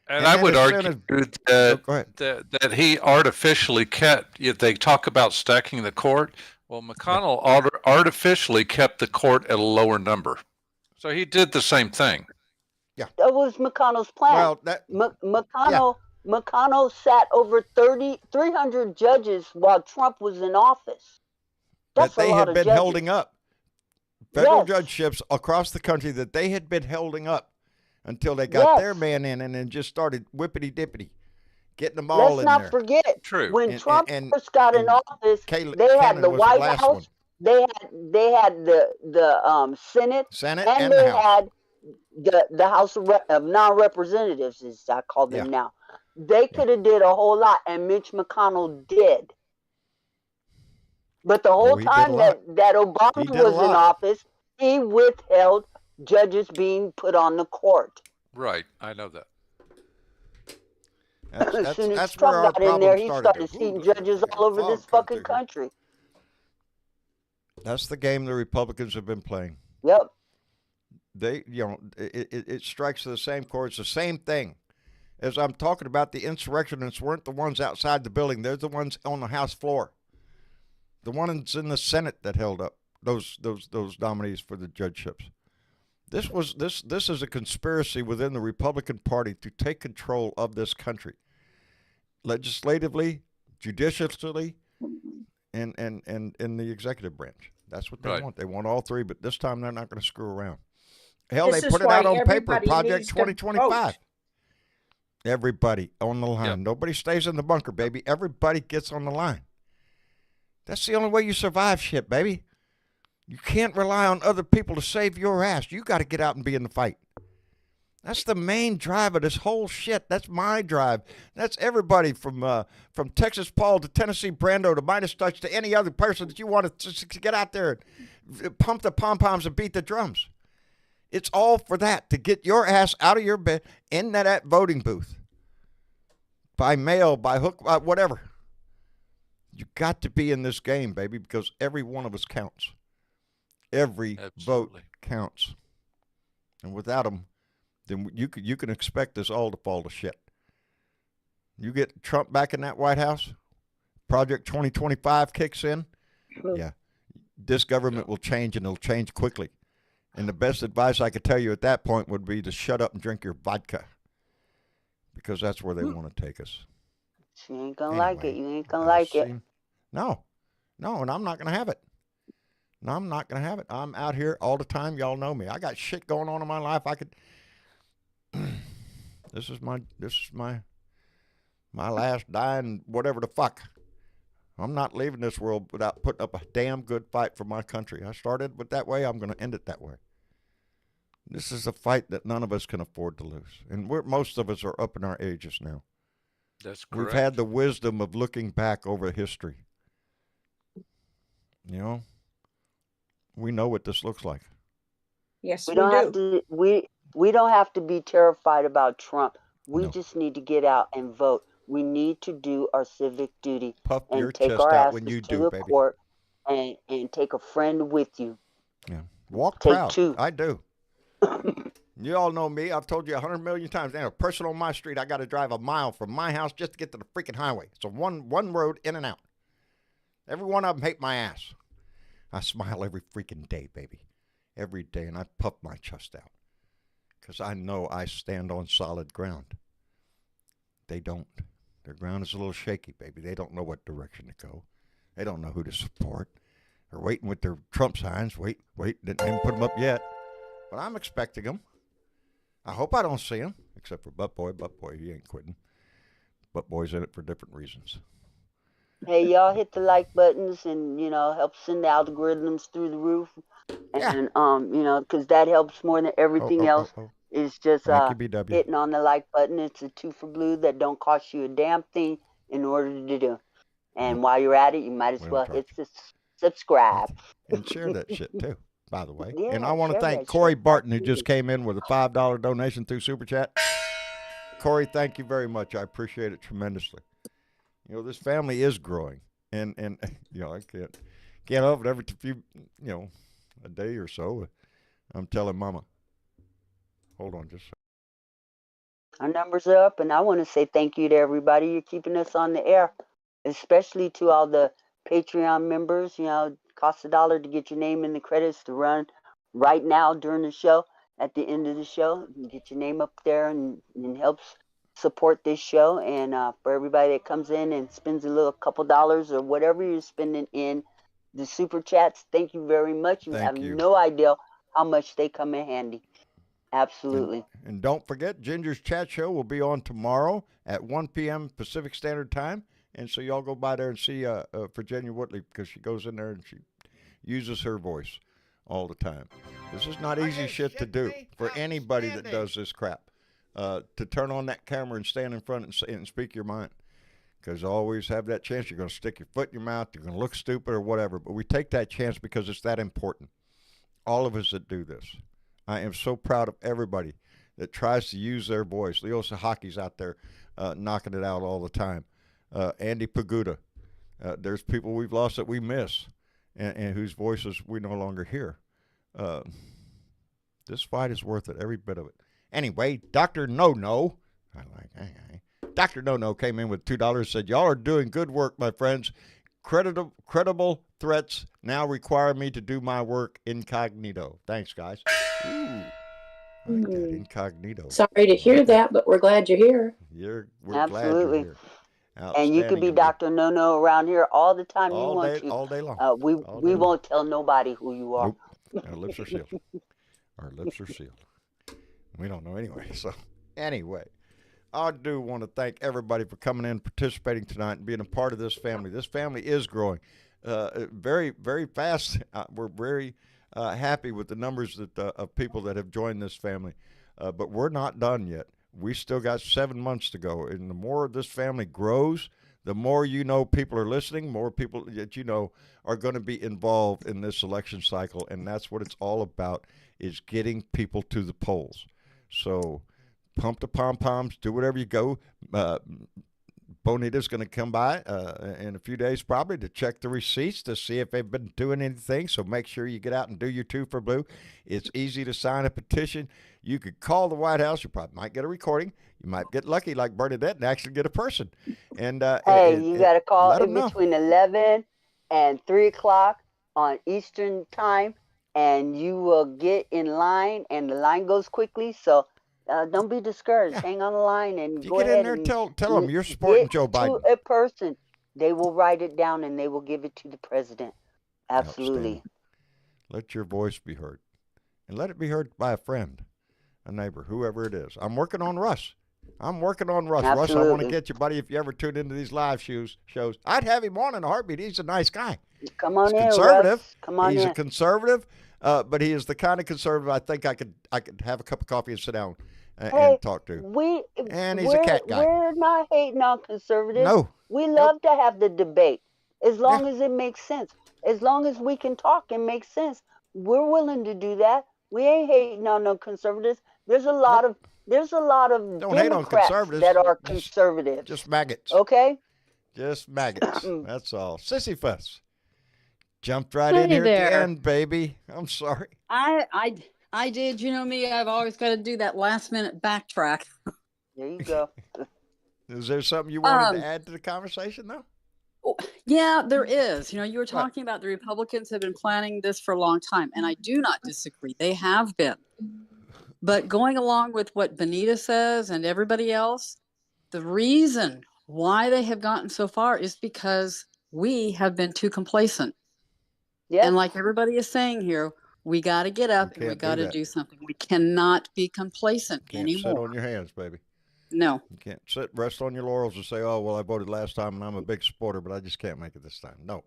And I then would as soon argue as- that, go ahead. that he artificially kept, if they talk about stacking the court, well, McConnell artificially kept the court at a lower number. So he did the same thing. That was McConnell's plan. Well, McConnell sat over 300 judges while Trump was in office. That's that they a lot had of been judges. holding up. Federal Yes. judgeships across the country that they had been holding up until they got their Yes. man in and then just started whippity-dippity, getting them all Let's in not there. forget, True. when Trump and- first got in and office, Cannon they had the was the White last House, one. they had the Senate, Senate and and they the House. had the House of Non-Representatives, as I call them now. They could have did a whole lot, and Mitch McConnell did. But the whole he did a time lot. that Obama He did a was in lot. office, he withheld judges being put on the court. Right. I know that. As soon as That's where our Trump got in problem there, he started. started seating judges all over this fucking country. That's the game the Republicans have been playing. Yep. It strikes to the same chord. It's the same thing. As I'm talking about, the insurrectionists weren't the ones outside the building. They're the ones on the House floor. The ones in the Senate that held up those nominees for the judgeships. This is a conspiracy within the Republican Party to take control of this country, legislatively, judicially, and in the executive branch. That's what they want. They want all three, but this time they're not going to screw around. Hell, This they is put it out why on paper, everybody Project needs to 2025. vote. Everybody on the line. Yep. Nobody stays in the bunker, baby. Everybody gets on the line. That's the only way you survive shit, baby. You can't rely on other people to save your ass. You got to get out and be in the fight. That's the main drive of this whole shit. That's my drive. That's everybody from Texas Paul to Tennessee Brando to Midas Touch to any other person that you want to get out there and pump the pom-poms and beat the drums. It's all for that, to get your ass out of your bed in that voting booth. By mail, by hook, whatever. You got to be in this game, baby, because every one of us counts. Every vote counts. And without them, then you can expect us all to fall to shit. You get Trump back in that White House, Project 2025 kicks in, yeah, this government will change, and it'll change quickly. And the best advice I could tell you at that point would be to shut up and drink your vodka, because that's where they want to take us. You ain't gonna like it. You ain't gonna like it. No, and I'm not going to have it. No, I'm not going to have it. I'm out here all the time. Y'all know me. I got shit going on in my life. I could. This is my last dying whatever the fuck. I'm not leaving this world without putting up a damn good fight for my country. I started with that way. I'm going to end it that way. This is a fight that none of us can afford to lose. And most of us are up in our ages now. That's correct. We've had the wisdom of looking back over history. You know, we know what this looks like. Yes, we do. We don't have to be terrified about Trump. We just need to get out and vote. We need to do our civic duty and take our asses to the court and take a friend with you. Yeah, walk proud. I do. You all know me. I've told you 100 million times. Now, a person on my street, I got to drive a mile from my house just to get to the freaking highway. So one road in and out. Every one of them hate my ass. I smile every freaking day, baby. Every day, and I puff my chest out. Because I know I stand on solid ground. They don't. Their ground is a little shaky, baby. They don't know what direction to go. They don't know who to support. They're waiting with their Trump signs. Wait. Didn't even put them up yet. But I'm expecting them. I hope I don't see them. Except for Butt Boy. Butt Boy, he ain't quitting. Butt Boy's in it for different reasons. Hey, y'all hit the like buttons and, help send the algorithms through the roof. And, because that helps more than everything else. It's just hitting on the like button. It's a 2 for blue that don't cost you a damn thing in order to do. And while you're at it, you might as well hit subscribe. And share that shit, too, by the way. Yeah, and I want to thank Corey Barton, who just came in with a $5 donation through Super Chat. Corey, thank you very much. I appreciate it tremendously. This family is growing. And I can't help it. Every few, a day or so, I'm telling Mama. Hold on just a second. Our numbers are up, and I want to say thank you to everybody. You're keeping us on the air, especially to all the Patreon members. You know, it costs $1 to get your name in the credits to run right now during the show. At the end of the show, you get your name up there, and helps support this show. And for everybody that comes in and spends a little couple dollars or whatever you're spending in the super chats, thank you very much. You Thank have you. no idea how much they come in handy. Absolutely. And don't forget, Ginger's Chat Show will be on tomorrow at 1 p.m. Pacific Standard Time. And so y'all go by there and see Virginia Whitley, because she goes in there and she uses her voice all the time. This is not easy shit to do for anybody that does this crap. To turn on that camera and stand in front and speak your mind. Because you always have that chance. You're going to stick your foot in your mouth. You're going to look stupid or whatever. But we take that chance because it's that important. All of us that do this. I am so proud of everybody that tries to use their voice. Leo Sahaki's out there knocking it out all the time. Andy Paguda. There's people we've lost that we miss and whose voices we no longer hear. This fight is worth it, every bit of it. Anyway, Dr. No-No, Dr. No-No came in with $2 and said, y'all are doing good work, my friends. Credible threats now require me to do my work incognito. Thanks, guys. Ooh, I like that, incognito. Sorry to hear that, but we're glad you're here. We're Absolutely. glad you're here. And you could be Dr. No-No around here all the time you want to. All day long. We won't tell nobody who you are. Nope. Our lips are sealed. Our lips are sealed. We don't know anyway. So anyway, I do want to thank everybody for coming in, participating tonight, and being a part of this family. This family is growing very, very fast. We're very happy with the numbers of people that have joined this family. But we're not done yet. We still got 7 months to go. And the more this family grows, the more people are listening, more people that are going to be involved in this election cycle. And that's what it's all about, is getting people to the polls. So pump the pom-poms, do whatever you go. Bonita's going to come by in a few days probably to check the receipts to see if they've been doing anything. So make sure you get out and do your 2 for Blue. It's easy to sign a petition. You could call the White House. You probably might get a recording. You might get lucky like Bernadette and actually get a person. And hey, you got to call in between 11 and 3 o'clock on Eastern time, and you will get in line, and the line goes quickly. So don't be discouraged. Yeah. Hang on the line and you go get ahead in there and tell them you're supporting Joe Biden. To a person, they will write it down and they will give it to the president. Absolutely. Let your voice be heard, and let it be heard by a friend, a neighbor, whoever it is. I'm working on Russ. Absolutely. Russ, I want to get you, buddy. If you ever tune into these live shows, I'd have him on in a heartbeat. He's a nice guy. Come on He's in, conservative. Russ. Come on He's in. a conservative, but he is the kind of conservative I think I could have a cup of coffee and sit down and talk to. And he's a cat guy. We're not hating on conservatives. No. We love to have the debate as long as it makes sense. As long as we can talk and make sense, we're willing to do that. We ain't hating on no conservatives. There's a lot of Democrats that are conservatives. Just maggots. Okay? Just maggots. That's all. Sisyphus. Jumped right in here at the end, baby. I'm sorry. I did. You know me, I've always got to do that last minute backtrack. There you go. Is there something you wanted to add to the conversation, though? Yeah, there is. You were talking about the Republicans have been planning this for a long time, and I do not disagree. They have been. But going along with what Benita says and everybody else, the reason why they have gotten so far is because we have been too complacent. Yes. And like everybody is saying here, we got to get up and we got to do something. We cannot be complacent anymore. Sit on your hands, baby. No. You can't rest on your laurels and say, oh, well, I voted last time and I'm a big supporter, but I just can't make it this time. No.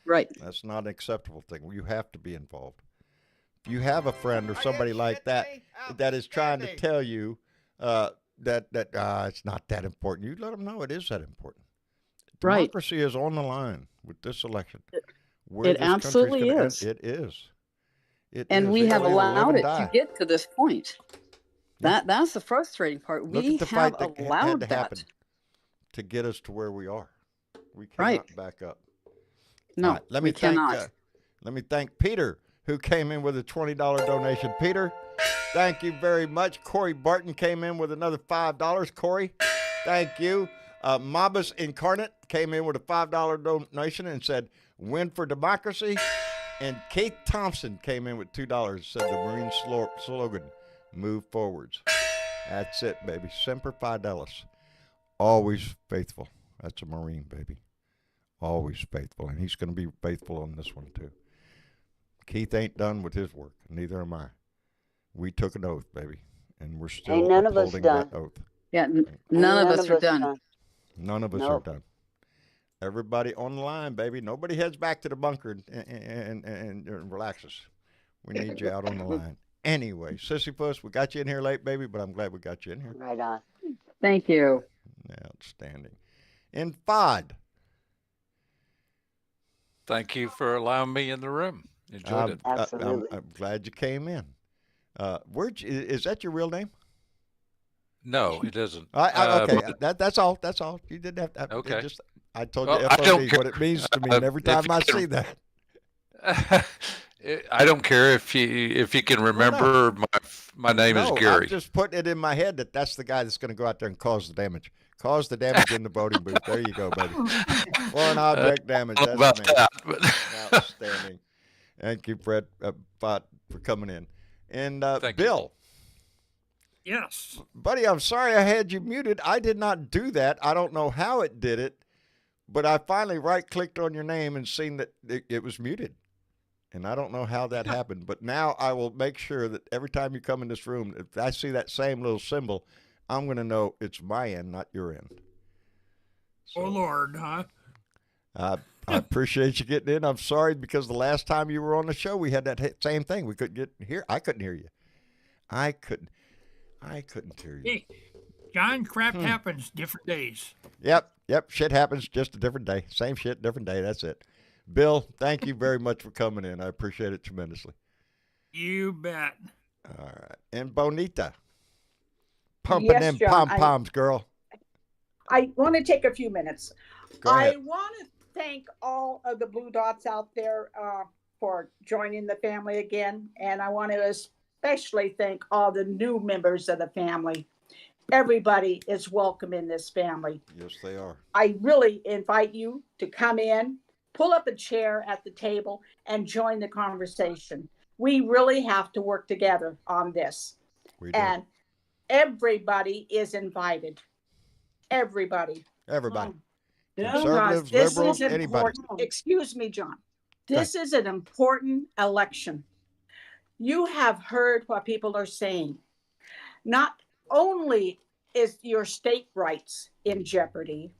Right. That's not an acceptable thing. You have to be involved. If you have a friend or somebody like that is trying to tell you that it's not that important, you let them know it is that important. Right. Democracy is on the line with this election. It absolutely is. It is. And we have allowed it to get to this point. That's the frustrating part. We have allowed that to get us to where we are. We cannot back up. No, let me thank Peter, who came in with a $20 donation. Peter, Thank you very much. Corey Barton came in with another $5. Corey, thank you. Mabas Incarnate came in with a $5 donation and said, "Win for democracy." And Keith Thompson came in with $2. Said the Marine slogan, "Move forwards." That's it, baby. Semper Fidelis. Always faithful. That's a Marine, baby. Always faithful. And he's going to be faithful on this one, too. Keith ain't done with his work. Neither am I. We took an oath, baby. And we're still Ain't none of us upholding done. that oath. Yeah, none of us are done. None of us are done. Everybody on the line, baby. Nobody heads back to the bunker and relaxes. We need you out on the line. Anyway, Sisyphus, we got you in here late, baby, but I'm glad we got you in here. Right on. Thank you. Outstanding. And Fod. Thank you for allowing me in the room. Enjoyed it. Absolutely. I'm glad you came in. Is that your real name? No, it isn't. Okay, that's all. That's all. You didn't have to. Okay. I told Well, you I don't FOD, what it means to me, and every time I see that. I don't care if you can remember. My name is Gary. I'm just putting it in my head that that's the guy that's going to go out there and cause the damage. Cause the damage in the voting booth. There you go, baby. Foreign object damage. That's about me. that. But Outstanding. Thank you, Fred, for coming in. And Bill. Yes. Buddy, I'm sorry I had you muted. I did not do that. I don't know how it did it, but I finally right-clicked on your name and seen that it was muted. And I don't know how that happened, but now I will make sure that every time you come in this room, if I see that same little symbol, I'm going to know it's my end, not your end. So, Oh, Lord, huh? I appreciate you getting in. I'm sorry because the last time you were on the show, we had that same thing. We couldn't I couldn't hear you. I couldn't hear you. Hey, John, crap happens different days. Yep. Shit happens, just a different day. Same shit, different day. That's it. Bill, thank you very much for coming in. I appreciate it tremendously. You bet. All right. And Bonita. Pumping Yes, them John, pom-poms, girl. I want to take a few minutes. Go ahead. I want to thank all of the Blue Dots out there for joining the family again. And I want to especially thank all the new members of the family. Everybody is welcome in this family. Yes, they are. I really invite you to come in, pull up a chair at the table, and join the conversation. We really have to work together on this. We do. And everybody is invited. Everybody. Everybody. Conservatives, Conservatives, liberals, anybody. Important. Excuse me, John. This is an important election. You have heard what people are saying. Not only is your state rights in jeopardy,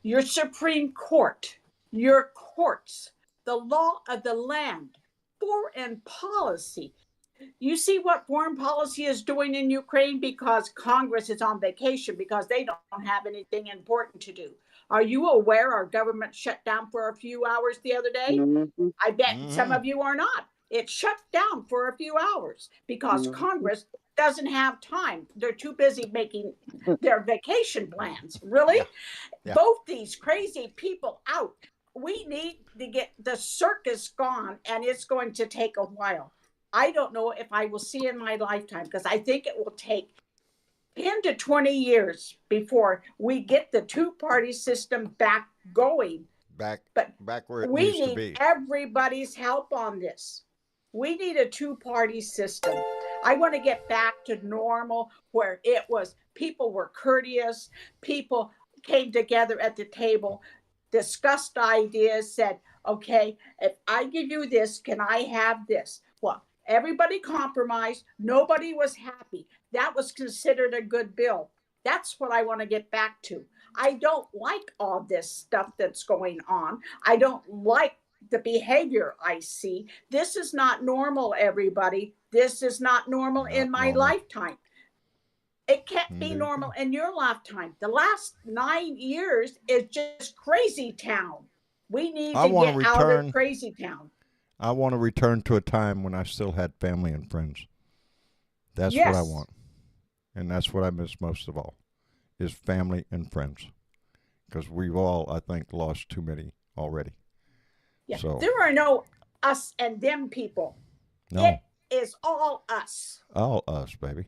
your Supreme Court, your courts, the law of the land, foreign policy. You see what foreign policy is doing in Ukraine because Congress is on vacation because they don't have anything important to do. Are you aware our government shut down for a few hours the other day? Mm-hmm. I bet some of you are not. It shut down for a few hours because Congress doesn't have time. They're too busy making their vacation plans. Really? Yeah. Vote these crazy people out. We need to get the circus gone, and it's going to take a while. I don't know if I will see in my lifetime because I think it will take 10 to 20 years before we get the two-party system back going. Back where it We needs to need be. everybody's help on this. We need a two-party system. I want to get back to normal where it was people were courteous, people came together at the table, discussed ideas, said, okay, if I give you this, can I have this? Well, everybody compromised. Nobody was happy. That was considered a good bill. That's what I want to get back to. I don't like all this stuff that's going on. I don't like the behavior I see. This is not normal, everybody. This is not normal in my lifetime. It can't be normal in your lifetime. The last 9 years is just crazy town. We need to get out of crazy town. I want to return to a time when I still had family and friends. That's what I want. And that's what I miss most of all, is family and friends. Because we've all, I think, lost too many already. Yeah. So, there are no us and them people. no. is all us. All us, baby.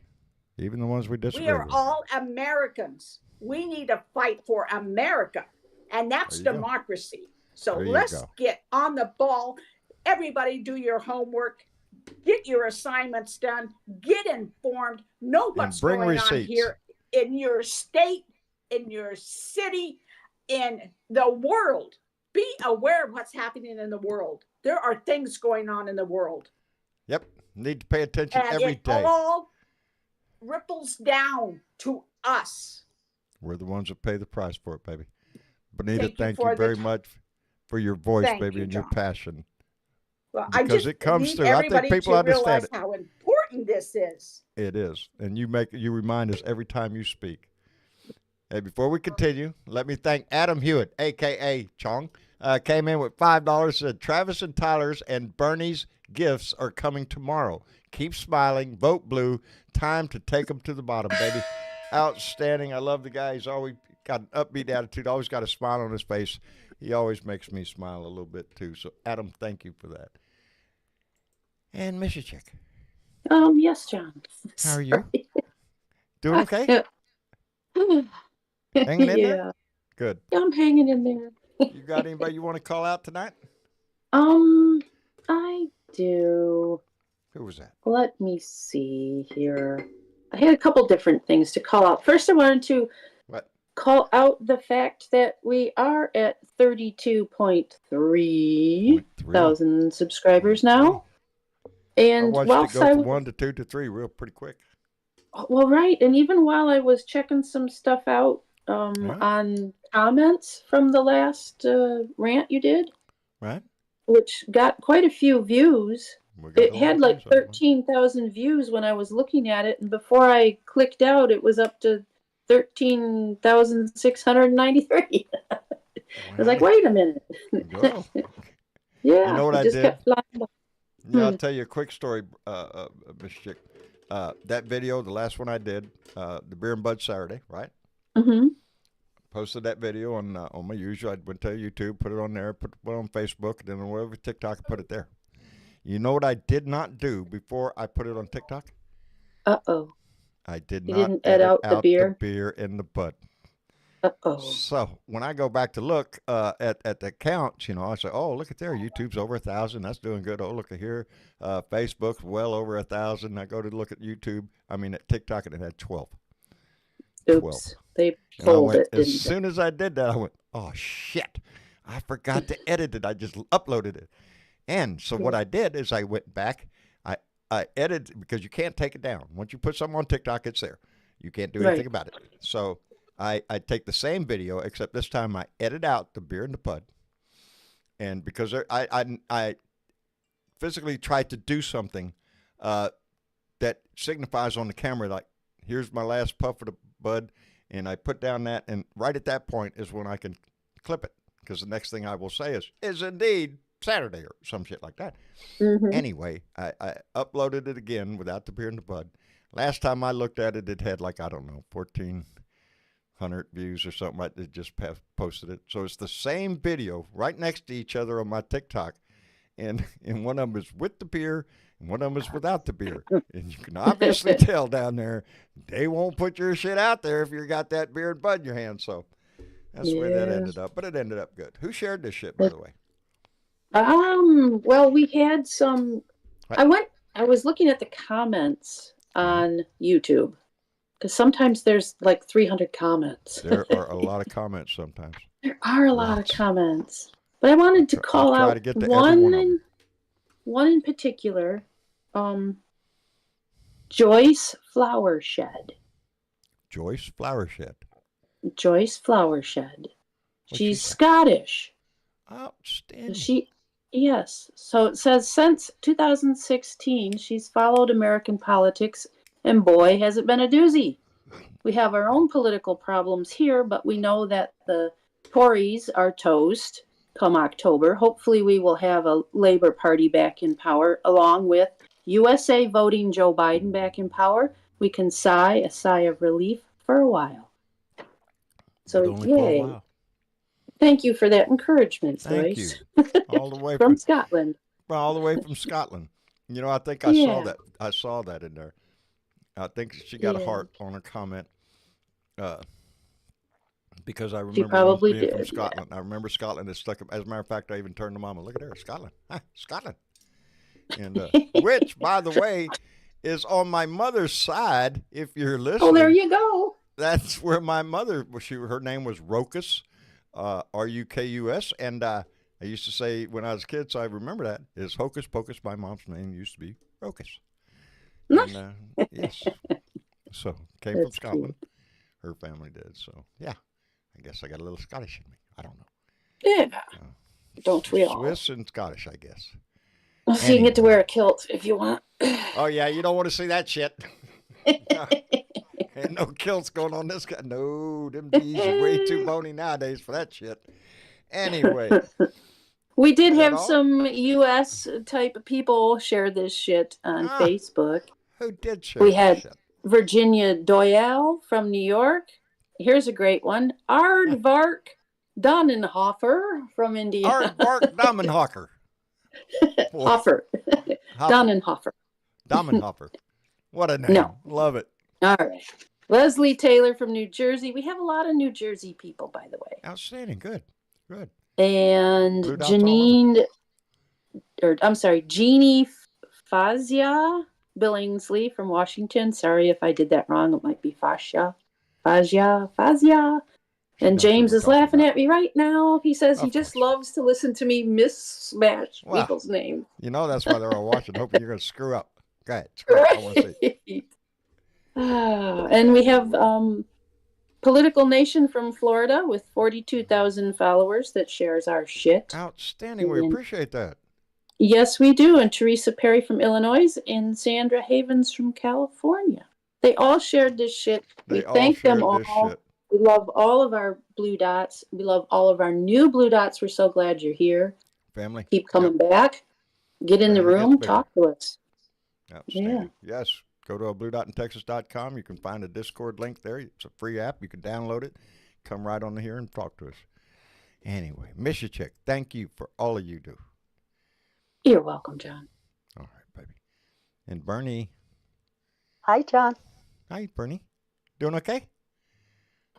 Even the ones we disagree We are with. all Americans. We need to fight for America, and that's There you go. democracy. So There you let's go. get on the ball. Everybody do your homework. Get your assignments done. Get informed. Know what's bring going on receipts. here in your state, in your city, in the world. Be aware of what's happening in the world. There are things going on in the world. Yep. Need to pay attention And every it day. all ripples down to us. We're the ones that pay the price for it, baby. Bonita, Thank you thank for you the very time. much for your voice, Thank baby, you, and your John. passion. Well, I Because just it comes need through. I think everybody people to understand realize it. how important this is. It is. And you remind us every time you speak. Hey, before we continue, let me thank Adam Hewitt, a.k.a. Chong, came in with $5, said Travis and Tyler's and Bernie's gifts are coming tomorrow. Keep smiling, vote blue, time to take them to the bottom, baby. Outstanding. I love the guy. He's always got an upbeat attitude, always got a smile on his face. He always makes me smile a little bit, too. So, Adam, thank you for that. And Mrs. Chick, Yes, John. how are you? Doing okay? Hanging in there? Good. I'm hanging in there. You got anybody you want to call out tonight? I do. Who was that? Let me see here. I had a couple different things to call out. First, I wanted to What? call out the fact that we are at 32.3 thousand subscribers now. I And watched it whilst go from 1 to 2 to 3 real pretty quick. well, right. And even while I was checking some stuff out Yeah. on comments from the last rant you did, Right? which got quite a few views. We got It a lot had of like views on that one. 13,000 views when I was looking at it, and before I clicked out, it was up to 13,693. I was like, wait a minute. Go. Yeah, You know what it I just did? kept flying by. Yeah, I'll tell you a quick story, Miss Chick. That video, the last one I did, the Beer and Bud Saturday, right? Mm-hmm. Posted that video on my usual. I went to YouTube, put it on there, put it on Facebook, and then on whatever TikTok, I put it there. You know what I did not do before I put it on TikTok? Uh-oh. I did You not didn't edit out the beer? in the bud. Uh-oh. So when I go back to look at the counts, I say, oh, look at there. YouTube's over 1,000. That's doing good. Oh, look at here. Facebook's well over 1,000. I go to look at YouTube. At TikTok, and it had 12. Oops. 12. They And I pulled went, it, didn't as they? soon as I did that, I went, oh, shit. I forgot to edit it. I just uploaded it. And so what I did is I went back. I edited, because you can't take it down. Once you put something on TikTok, it's there. You can't do anything Right. about it. So I take the same video, except this time I edit out the beer and the bud. And because I physically tried to do something that signifies on the camera, like, here's my last puff of the bud, and I put down that, and right at that point is when I can clip it, because the next thing I will say is indeed Saturday or some shit like that. Mm-hmm. Anyway, I uploaded it again without the beer and the bud. Last time I looked at it, it had 1,400 views or something. I just posted it. So it's the same video right next to each other on my TikTok. And one of them is with the beer, and one of them is without the beer. And you can obviously tell down there, they won't put your shit out there if you got that beer and bud in your hand. So that's the way that ended up. But it ended up good. Who shared this shit, by the way? Well, we had some. I was looking at the comments on YouTube, because sometimes there's 300 comments. There are a lot of comments sometimes. There are a lot of comments, but I wanted to call I'll try out to get to every one of them. one in particular. Joyce Flowershed. Joyce Flowershed. Joyce Flowershed. What'd she She's say? Scottish. Outstanding. Yes. So it says since 2016, she's followed American politics, and boy, has it been a doozy. We have our own political problems here, but we know that the Tories are toast come October. Hopefully we will have a Labor Party back in power, along with USA voting Joe Biden back in power. We can sigh a sigh of relief for a while. So, But only for a yay. while. Thank you for that encouragement, Thank Joyce. you. All the way From Scotland. all the way from Scotland. You know, I think I saw Yeah. that. I saw that in there. I think she got a Yeah. heart on her comment. Uh, because I She remember probably being from did. Yeah. Scotland. I remember Scotland. It stuck. As a matter of fact, I even turned to Mama. Look at her, Scotland, Scotland. And which, by the way, is on my mother's side. If you're Oh, there listening, you go. that's where my mother. Her name was Rukus, Rukus, and I used to say when I was a kid, so I remember that is Hocus Pocus. My mom's name used to be Rukus, and yes, so came from That's Scotland. cute. Her family did. So yeah, I guess I got a little Scottish in me. I don't know. Yeah. Don't we all? Swiss and Scottish, I guess. Well, so you can get to Anyway. wear a kilt if you want. Oh yeah, you don't want to see that shit. Ain't no kilts going on this guy. No, them G's are way too bony nowadays for that shit. Anyway, We did Is that have all? some U.S. type of people share this shit on Ah. Facebook. who did share We this had shit? Virginia Doyle from New York. Here's a great one. Aardvark Donnenhofer from Indiana. Aardvark Damenhocker. Hoffer. Donnenhofer. Damenhofer. What a name. No. Love it. All right. Leslie Taylor from New Jersey. We have a lot of New Jersey people, by the way. Outstanding. Good. Good. And Blue dots all Jeannie Fazia Billingsley from Washington. Sorry if I did that wrong. It might be Fazia. And knows James who we're is talking laughing about. at me right now. He says he Of just course. loves to listen to me mismatch Wow. people's names. You know that's why they're all watching, hoping you're going to screw up. Go ahead. Screw up. I want to see. And we have Political Nation from Florida with 42,000 followers that shares our shit. Outstanding. We appreciate that. Yes, we do. And Teresa Perry from Illinois and Sandra Havens from California. They all shared this shit. We thank them all. Shit. We love all of our blue dots. We love all of our new blue dots. We're so glad you're here. Family. Keep coming back. Get in the Family gets room. bigger. Talk to us. Outstanding. Yes. Go to bluedottintexas.com. You can find a Discord link there. It's a free app. You can download it. Come right on here and talk to us. Anyway, miss you, chick. Thank you for all you do. You're welcome, John. All right, baby. And Bernie. Hi, John. Hi, Bernie. Doing okay?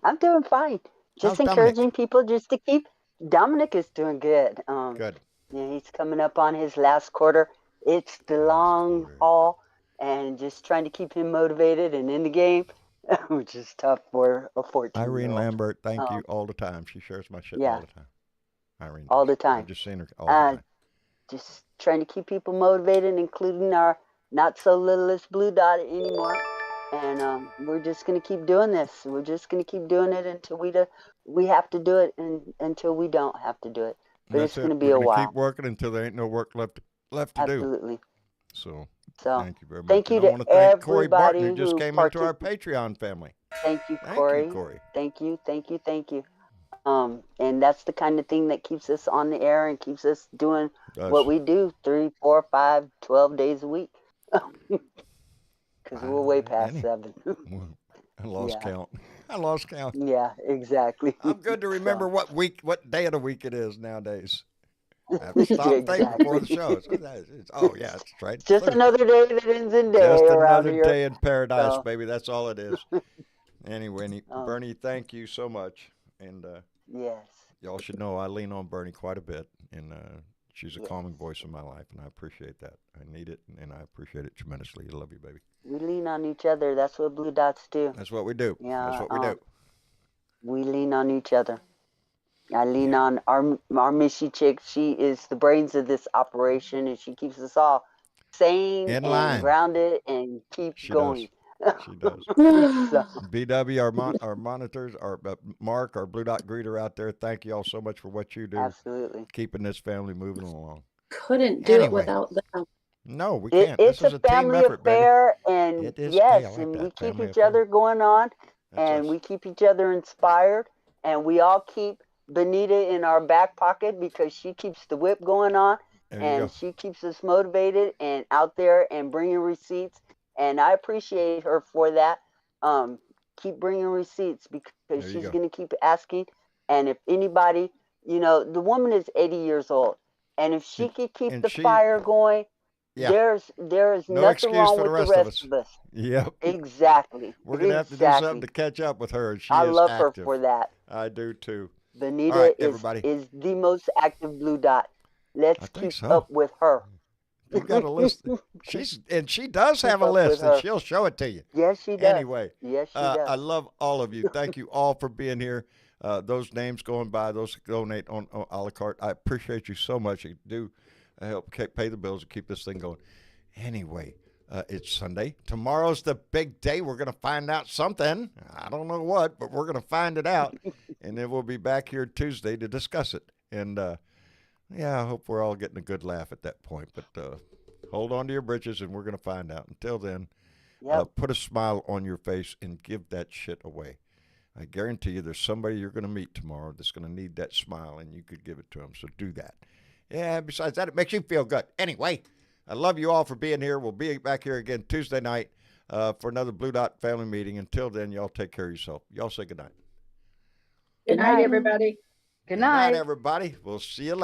I'm doing fine. Just How's encouraging people just to keep. Dominic is doing good. Good. Yeah, he's coming up on his last quarter. It's the long haul, and just trying to keep him motivated and in the game, which is tough for a 14-year-old. Irene Lambert, thank you all the time. She shares my shit Yeah. all the time. Irene. All does. the time. I've just seen her all the time. Just trying to keep people motivated, including our not so littlest blue dot anymore. And we're just going to keep doing this. We're just going to keep doing it until we have to do it, and until we don't have to do it. But it's going to be a while. Keep working until there ain't no work left to Absolutely. do. So thank you very much. Thank you and to I want to thank Corey Barton, everybody who just who came into our Patreon family. Thank you, Thank Corey. you, Corey. Thank you. And that's the kind of thing that keeps us on the air and keeps us doing what we do 3, 4, 5, 12 days a week. Because we're way past 7. I lost count. I lost count. Yeah, exactly. I'm good to remember what day of the week it is nowadays. I have to stop and think before the show. Oh, yeah, that's right. Just another day that ends in day Just around another here. day in paradise, baby. That's all it is. Anyway, Bernie, thank you so much. And yes, y'all should know I lean on Bernie quite a bit, and she's a calming voice in my life, and I appreciate that. I need it, and I appreciate it tremendously. I love you, baby. We lean on each other. That's what blue dots do. That's what we do. Yeah, that's what we do. We lean on each other. I lean on our Missy chick. She is the brains of this operation, and she keeps us all sane and grounded and keep going. She does. BW, our monitors, our Mark, our Blue Dot greeter out there. Thank you all so much for what you do. Absolutely. Keeping this family moving along. Couldn't do it without them. No, we can't. It's this is a family team effort, affair, baby. and It is, yes, like and that. we keep Family each affair. other going on, That's and us. we keep each other inspired, and we all keep Benita in our back pocket because she keeps the whip going on, and she keeps us motivated and out there and bringing receipts, and I appreciate her for that. Keep bringing receipts because she's going to keep asking, and if anybody, the woman is 80 years old, and if she could keep the fire going, Yeah. There is No nothing excuse wrong for the with the rest of rest us. of us. Yep. Exactly. We're going to have to do something Exactly. to catch up with her. She I is love active. her for that. I do too. All Benita right, is everybody. the most active blue dot. I Let's think keep so. up with her. We got a list. She does have a Keep up with list, and her. she'll show it to you. Yes, she does. Anyway, Yes, she I does. love all of you. Thank you all for being here. Those names going by, those who donate on a la carte, I appreciate you so much. You do help pay the bills and keep this thing going. Anyway, it's Sunday. Tomorrow's the big day. We're going to find out something. I don't know what, but we're going to find it out. And then we'll be back here Tuesday to discuss it. And, yeah, I hope we're all getting a good laugh at that point. But hold on to your britches, and we're going to find out. Until then, put a smile on your face and give that shit away. I guarantee you there's somebody you're going to meet tomorrow that's going to need that smile, and you could give it to them. So do that. Yeah, besides that, it makes you feel good. Anyway, I love you all for being here. We'll be back here again Tuesday night for another Blue Dot family meeting. Until then, y'all take care of yourself. Y'all say good night. Good night, everybody. Good Good night, night. everybody. We'll see you later.